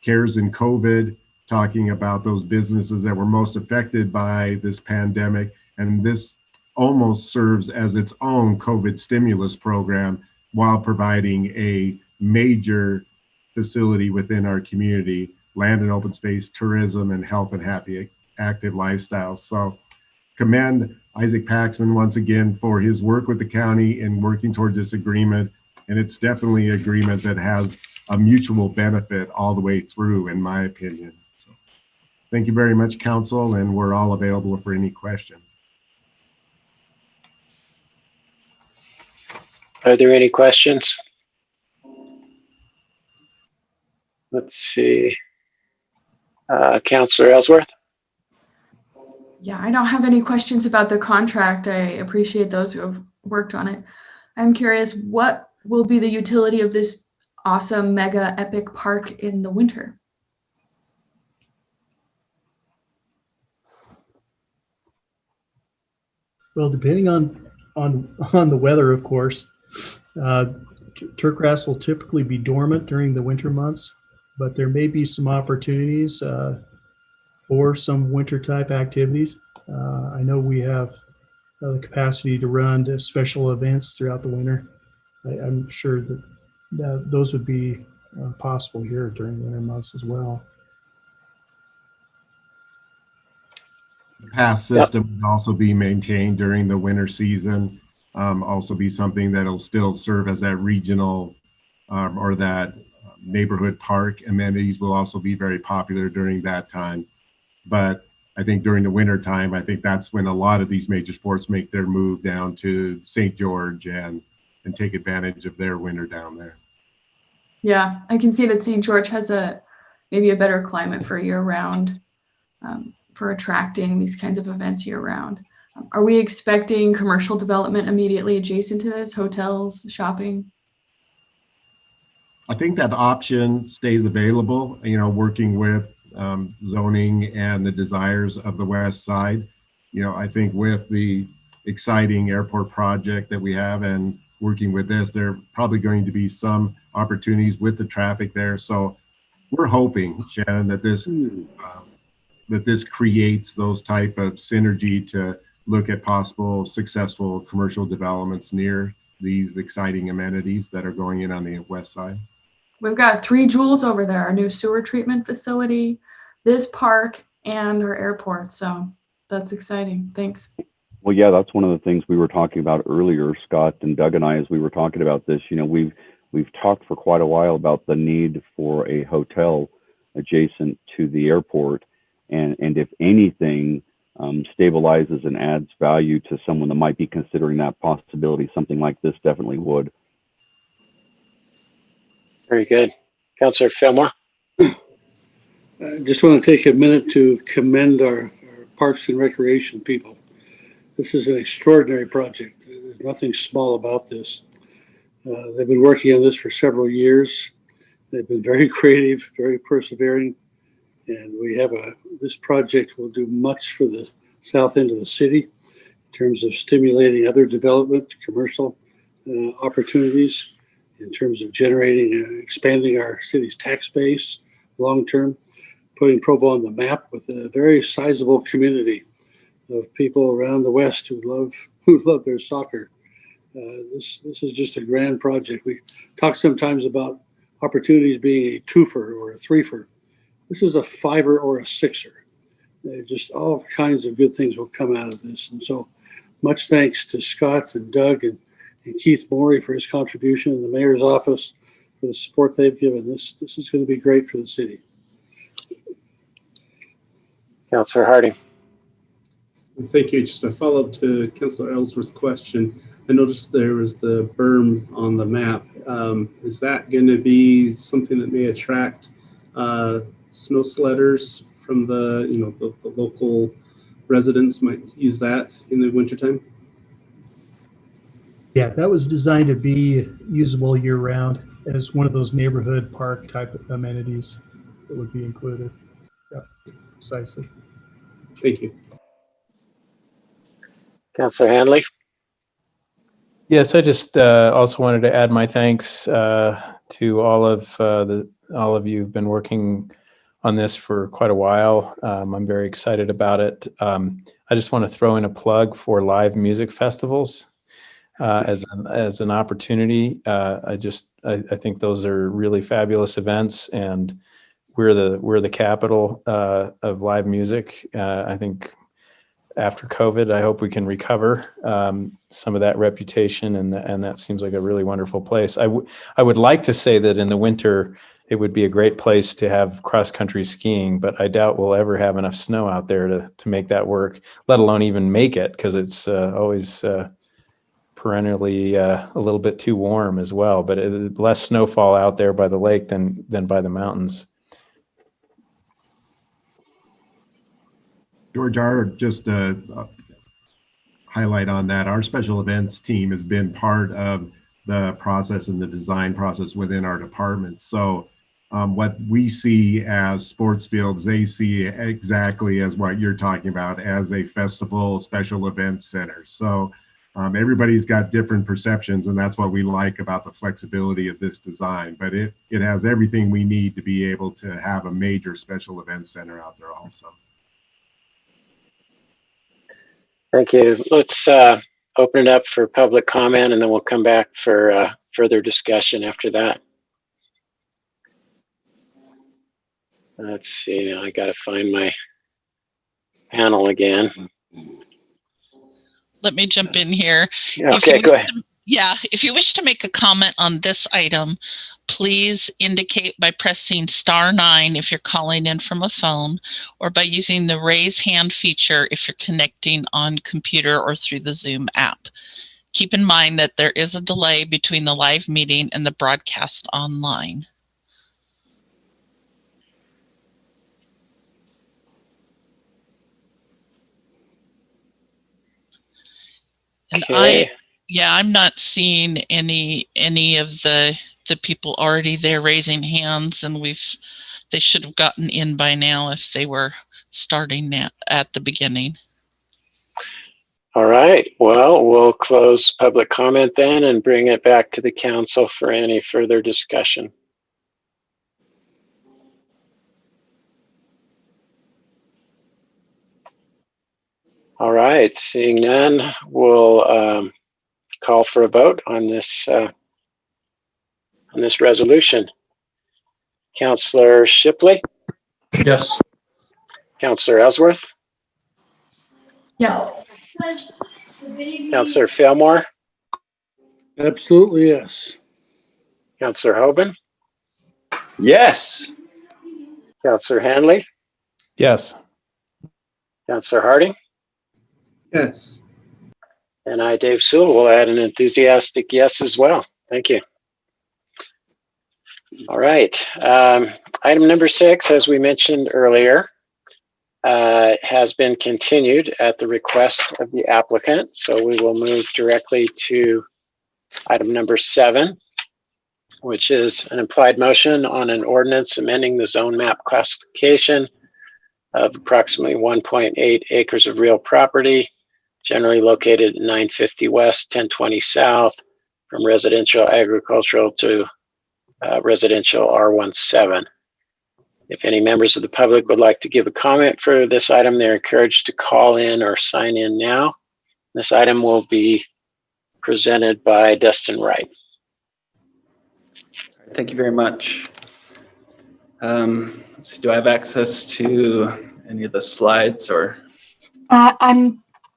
D: CARES and COVID, talking about those businesses that were most affected by this pandemic. And this almost serves as its own COVID stimulus program while providing a major facility within our community, land and open space, tourism, and health and happy, active lifestyles. So commend Isaac Paxman once again for his work with the county in working towards this agreement. And it's definitely an agreement that has a mutual benefit all the way through, in my opinion. So thank you very much, council, and we're all available for any questions.
A: Are there any questions? Let's see. Councilor Ellsworth?
C: Yeah, I don't have any questions about the contract. I appreciate those who have worked on it. I'm curious, what will be the utility of this awesome mega epic park in the winter?
S: Well, depending on the weather, of course, turfgrass will typically be dormant during the winter months, but there may be some opportunities for some winter type activities. I know we have the capacity to run special events throughout the winter. I'm sure that those would be possible here during the winter months as well.
D: The pass system will also be maintained during the winter season. Also be something that'll still serve as that regional or that neighborhood park. Amenities will also be very popular during that time. But I think during the winter time, I think that's when a lot of these major sports make their move down to St. George and take advantage of their winter down there.
C: Yeah, I can see that St. George has maybe a better climate for year-round, for attracting these kinds of events year-round. Are we expecting commercial development immediately adjacent to this, hotels, shopping?
D: I think that option stays available, you know, working with zoning and the desires of the west side. You know, I think with the exciting airport project that we have and working with this, there are probably going to be some opportunities with the traffic there. So we're hoping, Shannon, that this creates those type of synergy to look at possible successful commercial developments near these exciting amenities that are going in on the west side.
C: We've got 3 jewels over there, our new sewer treatment facility, this park, and our airport. So that's exciting. Thanks.
T: Well, yeah, that's one of the things we were talking about earlier, Scott and Doug and I, as we were talking about this. You know, we've talked for quite a while about the need for a hotel adjacent to the airport. And if anything stabilizes and adds value to someone that might be considering that possibility, something like this definitely would.
A: Very good. Councilor Fillmore?
Q: I just want to take a minute to commend our Parks and Recreation people. This is an extraordinary project. There's nothing small about this. They've been working on this for several years. They've been very creative, very persevering, and we have this project will do much for the south end of the city in terms of stimulating other development, commercial opportunities, in terms of generating, expanding our city's tax base long term, putting Provo on the map with a very sizable community of people around the West who love their soccer. This is just a grand project. We talk sometimes about opportunities being a twofer or a threefer. This is a fiver or a sixer. Just all kinds of good things will come out of this. And so much thanks to Scott and Doug and Keith Morey for his contribution, and the mayor's office for the support they've given. This is going to be great for the city.
A: Councillor Harding.
G: Thank you. Just a follow-up to Councillor Ellsworth's question. I noticed there was the berm on the map. Is that going to be something that may attract snow sledders from the local residents might use that in the wintertime?
S: Yeah, that was designed to be usable year round as one of those neighborhood park type of amenities that would be included. Yep, precisely.
G: Thank you.
A: Councillor Hanley.
B: Yes, I just also wanted to add my thanks to all of you who've been working on this for quite a while. I'm very excited about it. I just want to throw in a plug for live music festivals as an opportunity. I think those are really fabulous events, and we're the capital of live music. I think after COVID, I hope we can recover some of that reputation, and that seems like a really wonderful place. I would like to say that in the winter it would be a great place to have cross-country skiing, but I doubt we'll ever have enough snow out there to make that work, let alone even make it, because it's always perennially a little bit too warm as well. But less snowfall out there by the lake than by the mountains.
D: George, just a highlight on that, our special events team has been part of the process and the design process within our department. So what we see as sports fields, they see exactly as what you're talking about as a festival special events center. So everybody's got different perceptions, and that's what we like about the flexibility of this design. But it has everything we need to be able to have a major special events center out there also.
A: Thank you. Let's open it up for public comment, and then we'll come back for further discussion after that. Let's see. Now I got to find my panel again.
F: Let me jump in here.
A: Okay, go ahead.
F: Yeah, if you wish to make a comment on this item, please indicate by pressing *9 if you're calling in from a phone, or by using the raise hand feature if you're connecting on computer or through the Zoom app. Keep in mind that there is a delay between the live meeting and the broadcast online. And
A: okay.
F: I'm not seeing any of the people already there raising hands, and they should have gotten in by now if they were starting at the beginning.
A: All right. Well, we'll close public comment then and bring it back to the council for any further discussion. All right. Seeing none, we'll call for a vote on this resolution. Councillor Shipley?
K: Yes.
A: Councillor Ellsworth?
C: Yes.
A: Councillor Fillmore?
Q: Absolutely, yes.
A: Councillor Hoban?
I: Yes.
A: Councillor Hanley?
B: Yes.
A: Councillor Harding?
G: Yes.
A: And I, Dave Sewell, will add an enthusiastic yes as well. Thank you. All right. Item number 6, as we mentioned earlier, has been continued at the request of the applicant. So we will move directly to item number 7, which is an implied motion on an ordinance amending the zone map classification of approximately 1.8 acres of real property, generally located at 950 West, 1020 South, from residential agricultural to residential R17. If any members of the public would like to give a comment for this item, they're encouraged to call in or sign in now. This item will be presented by Dustin Wright.
S: Thank you very much. Let's see, do I have access to any of the slides or?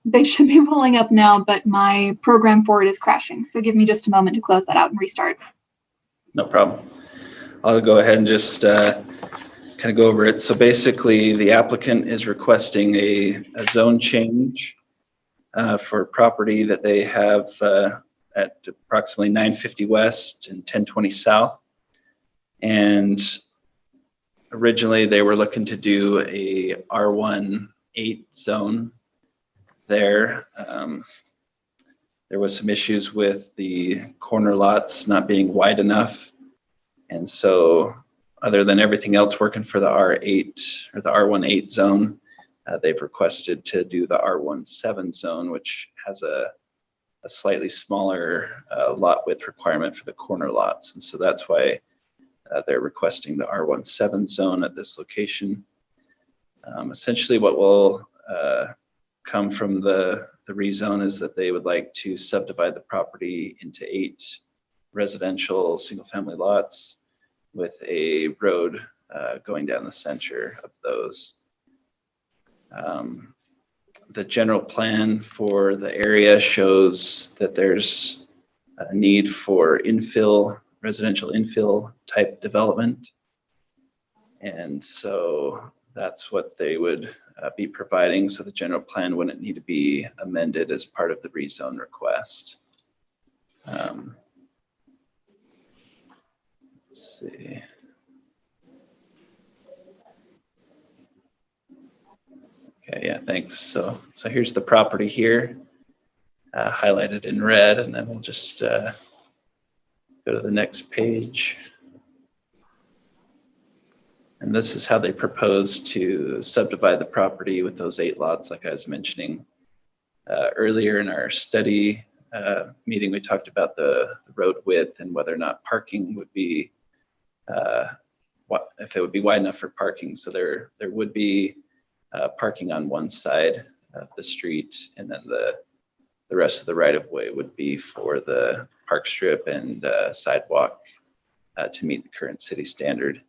O: They should be rolling up now, but my program for it is crashing. So give me just a moment to close that out and restart.
S: No problem. I'll go ahead and just kind of go over it. So basically the applicant is requesting a zone change for property that they have at approximately 950 West and 1020 South. And originally they were looking to do a R18 zone there. There was some issues with the corner lots not being wide enough. And so other than everything else working for the R8 or the R18 zone, they've requested to do the R17 zone, which has a slightly smaller lot width requirement for the corner lots. And so that's why they're requesting the R17 zone at this location. Essentially what will come from the rezone is that they would like to subdivide the property into 8 residential single-family lots with a road going down the center of those. The general plan for the area shows that there's a need for infill, residential infill type development. And so that's what they would be providing. So the general plan wouldn't need to be amended as part of the rezone request. Let's see. Okay, yeah, thanks. So here's the property here, highlighted in red, and then we'll just go to the next page. And this is how they propose to subdivide the property with those 8 lots, like I was mentioning earlier in our study meeting. We talked about the road width and whether or not parking would be, if it would be wide enough for parking. So there would be parking on one side of the street, and then the rest of the right of way would be for the park strip and sidewalk to meet the current city standard.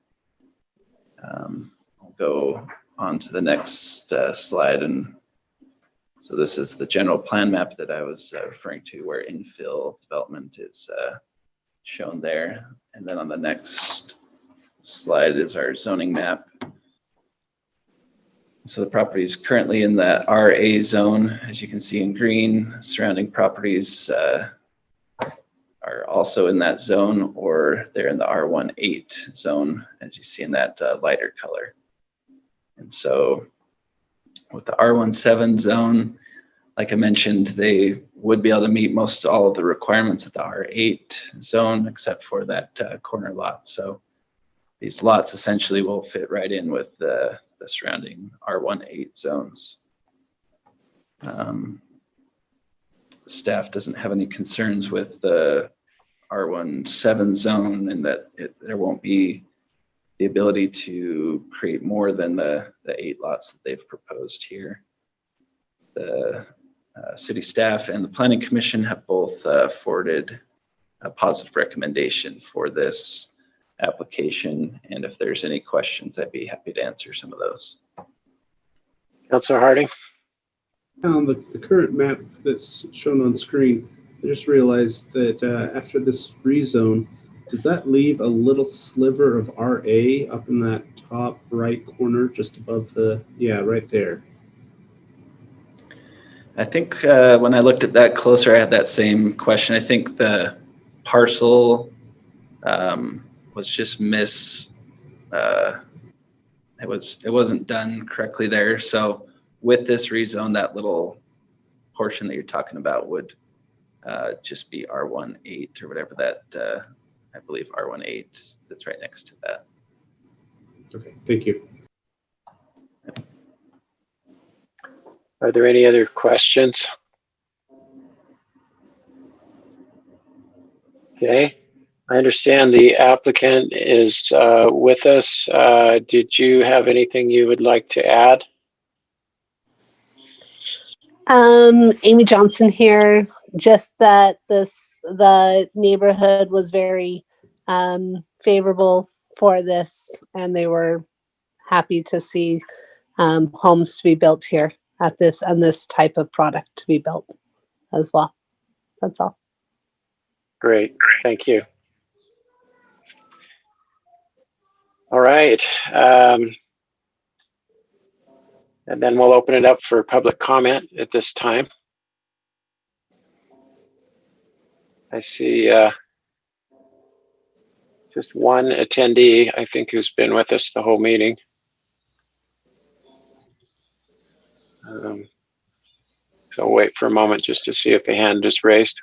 S: I'll go on to the next slide. And so this is the general plan map that I was referring to, where infill development is shown there. And then on the next slide is our zoning map. So the property is currently in the RA zone, as you can see in green. Surrounding properties are also in that zone, or they're in the R18 zone, as you see in that lighter color. And so with the R17 zone, like I mentioned, they would be able to meet most all of the requirements of the R8 zone, except for that corner lot. So these lots essentially will fit right in with the surrounding R18 zones. Staff doesn't have any concerns with the R17 zone, and that there won't be the ability to create more than the 8 lots that they've proposed here. The city staff and the planning commission have both forwarded a positive recommendation for this application, and if there's any questions, I'd be happy to answer some of those.
A: Councilor Harding.
G: On the current map that's shown on screen, I just realized that after this rezone, does that leave a little sliver of RA up in that top right corner, just above the, yeah, right there?
S: I think when I looked at that closer, I had that same question. I think the parcel was just it wasn't done correctly there. So with this rezone, that little portion that you're talking about would just be R18 or whatever that, I believe R18 that's right next to that.
G: Okay, thank you.
A: Are there any other questions? Okay. I understand the applicant is with us. Did you have anything you would like to add?
D: Amy Johnson here. Just that the neighborhood was very favorable for this, and they were happy to see homes to be built here at this and this type of product to be built as well. That's all.
A: Great. Thank you. All right. And then we'll open it up for public comment at this time. I see just one attendee, I think, who's been with us the whole meeting. So I'll wait for a moment just to see if the hand is raised.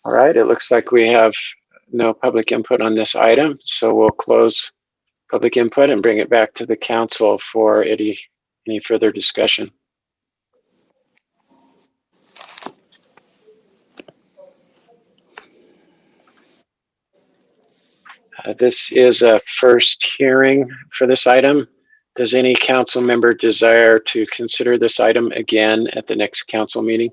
A: All right, it looks like we have no public input on this item, so we'll close public input and bring it back to the council for any further discussion. This is a first hearing for this item. Does any council member desire to consider this item again at the next council meeting?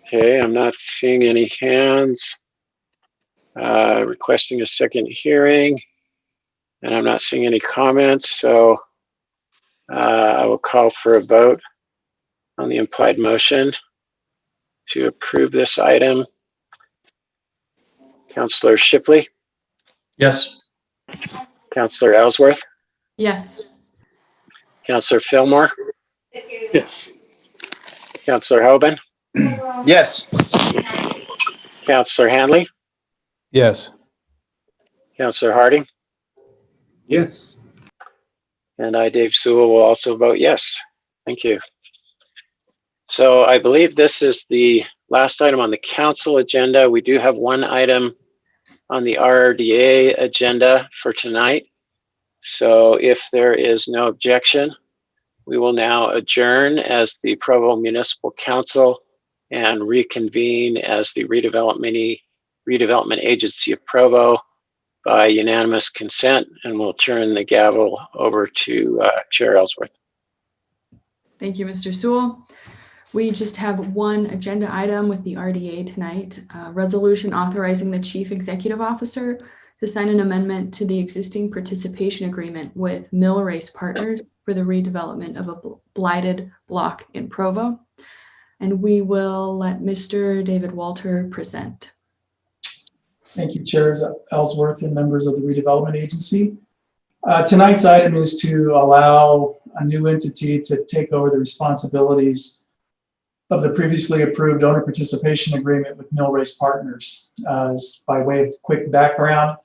A: Okay, I'm not seeing any hands requesting a second hearing, and I'm not seeing any comments, so I will call for a vote on the implied motion to approve this item. Councillor Shipley?
K: Yes.
A: Councillor Ellsworth?
C: Yes.
A: Councillor Fillmore?
Q: Yes.
A: Councillor Hoban?
I: Yes.
A: Councillor Hanley?
B: Yes.
A: Councillor Harding?
G: Yes.
A: And I, Dave Sewell, will also vote yes. Thank you. So I believe this is the last item on the council agenda. We do have one item on the RRDA agenda for tonight. So if there is no objection, we will now adjourn as the Provo Municipal Council and reconvene as the Redevelopment Agency of Provo by unanimous consent, and we'll turn the gavel over to Chair Ellsworth.
C: Thank you, Mr. Sewell. We just have one agenda item with the RDA tonight, resolution authorizing the Chief Executive Officer to sign an amendment to the existing participation agreement with Mill Race Partners for the redevelopment of a blighted block in Provo. And we will let Mr. David Walter present.
S: Thank you, Chairs Ellsworth and members of the Redevelopment Agency. Tonight's item is to allow a new entity to take over the responsibilities of the previously approved owner participation agreement with Mill Race Partners. By way of quick background,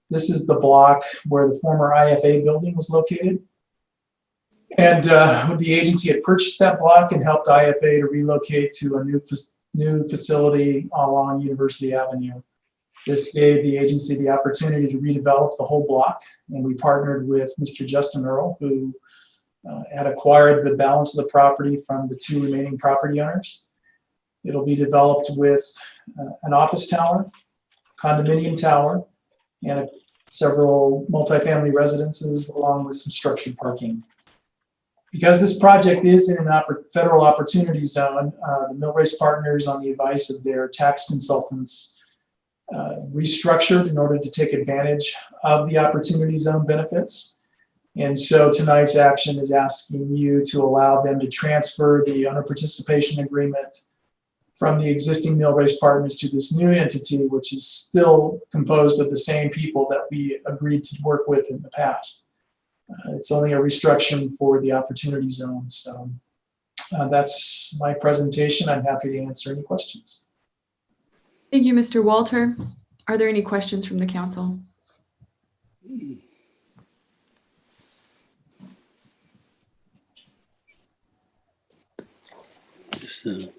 S: this is the block where the former IFA building was located. And the agency had purchased that block and helped IFA to relocate to a new facility along University Avenue. This gave the agency the opportunity to redevelop the whole block, and we partnered with Mr. Justin Earl, who had acquired the balance of the property from the two remaining property owners. It'll be developed with an office tower, condominium tower, and several multifamily residences along with some structured parking. Because this project is in a federal opportunity zone, the Mill Race Partners, on the advice of their tax consultants, restructured in order to take advantage of the opportunity zone benefits. And so tonight's action is asking you to allow them to transfer the owner participation agreement from the existing Mill Race Partners to this new entity, which is still composed of the same people that we agreed to work with in the past. It's only a restructuring for the opportunity zone. So that's my presentation. I'm happy to answer any questions.
C: Thank you, Mr. Walter. Are there any questions from the council?
Q: So,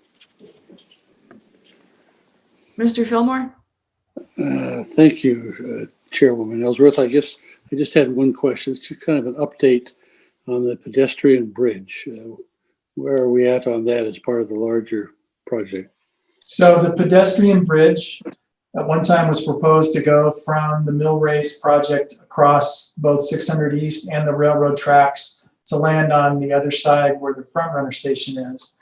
C: Mr. Fillmore?
Q: thank you, Chairwoman Ellsworth. I just had one question. It's just kind of an update on the pedestrian bridge. Where are we at on that as part of the larger project?
S: So the pedestrian bridge at one time was proposed to go from the Mill Race project across both 600 East and the railroad tracks to land on the other side where the front runner station is.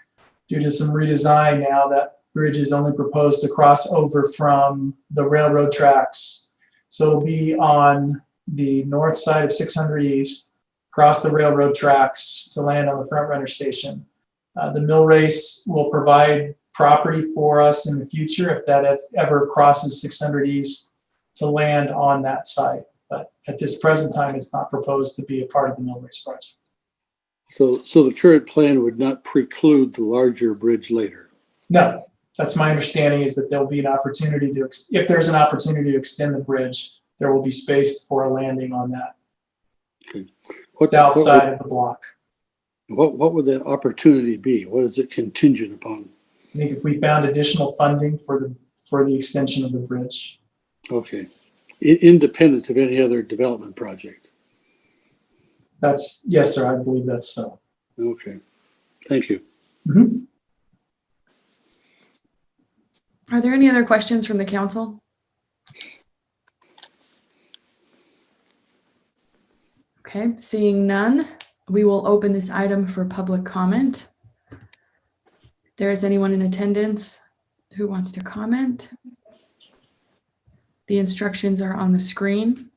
S: Due to some redesign now, that bridge is only proposed to cross over from the railroad tracks. So it'll be on the north side of 600 East, cross the railroad tracks to land on the front runner station. The Mill Race will provide property for us in the future if that ever crosses 600 East to land on that site. But at this present time, it's not proposed to be a part of the Mill Race project.
Q: So the current plan would not preclude the larger bridge later?
S: No, that's my understanding, is that there'll be an opportunity to, if there's an opportunity to extend the bridge, there will be space for a landing on that south side of the block.
Q: What would that opportunity be? What is it contingent upon?
S: I think if we found additional funding for the extension of the bridge.
Q: Okay. Independent of any other development project?
S: Yes, sir, I believe that's so.
Q: Okay. Thank you.
S: Mm-hmm.
C: Are there any other questions from the council? Okay, seeing none, we will open this item for public comment. If there is anyone in attendance who wants to comment, the instructions are on the screen.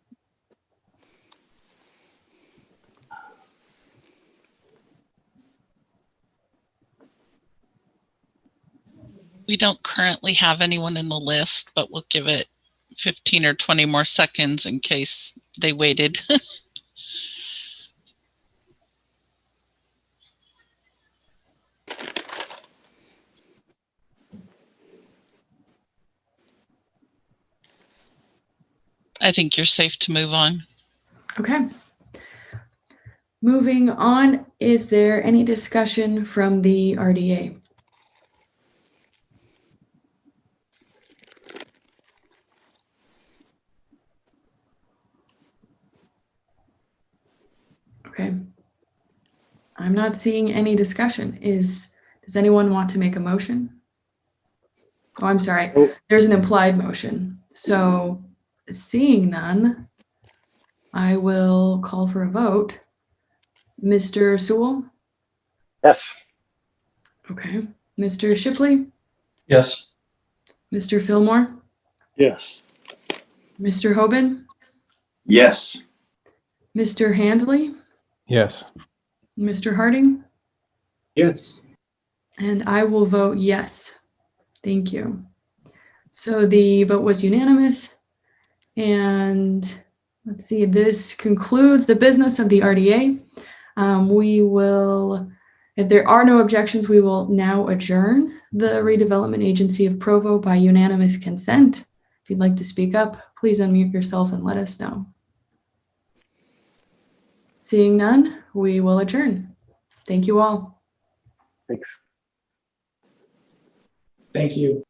F: We don't currently have anyone in the list, but we'll give it 15 or 20 more seconds in case they waited. I think you're safe to move on.
C: Okay. Moving on, is there any discussion from the RDA? Okay. I'm not seeing any discussion. Does anyone want to make a motion? Oh, I'm sorry. There's an implied motion. So seeing none, I will call for a vote. Mr. Sewell?
A: Yes.
C: Okay. Mr. Shipley?
K: Yes.
C: Mr. Fillmore?
Q: Yes.
C: Mr. Hoban?
I: Yes.
C: Mr. Handley?
B: Yes.
C: Mr. Harding?
G: Yes.
C: And I will vote yes. Thank you. So the vote was unanimous. And let's see, this concludes the business of the RDA. We will, if there are no objections, we will now adjourn the Redevelopment Agency of Provo by unanimous consent. If you'd like to speak up, please unmute yourself and let us know. Seeing none, we will adjourn. Thank you all.
A: Thanks.
S: Thank you.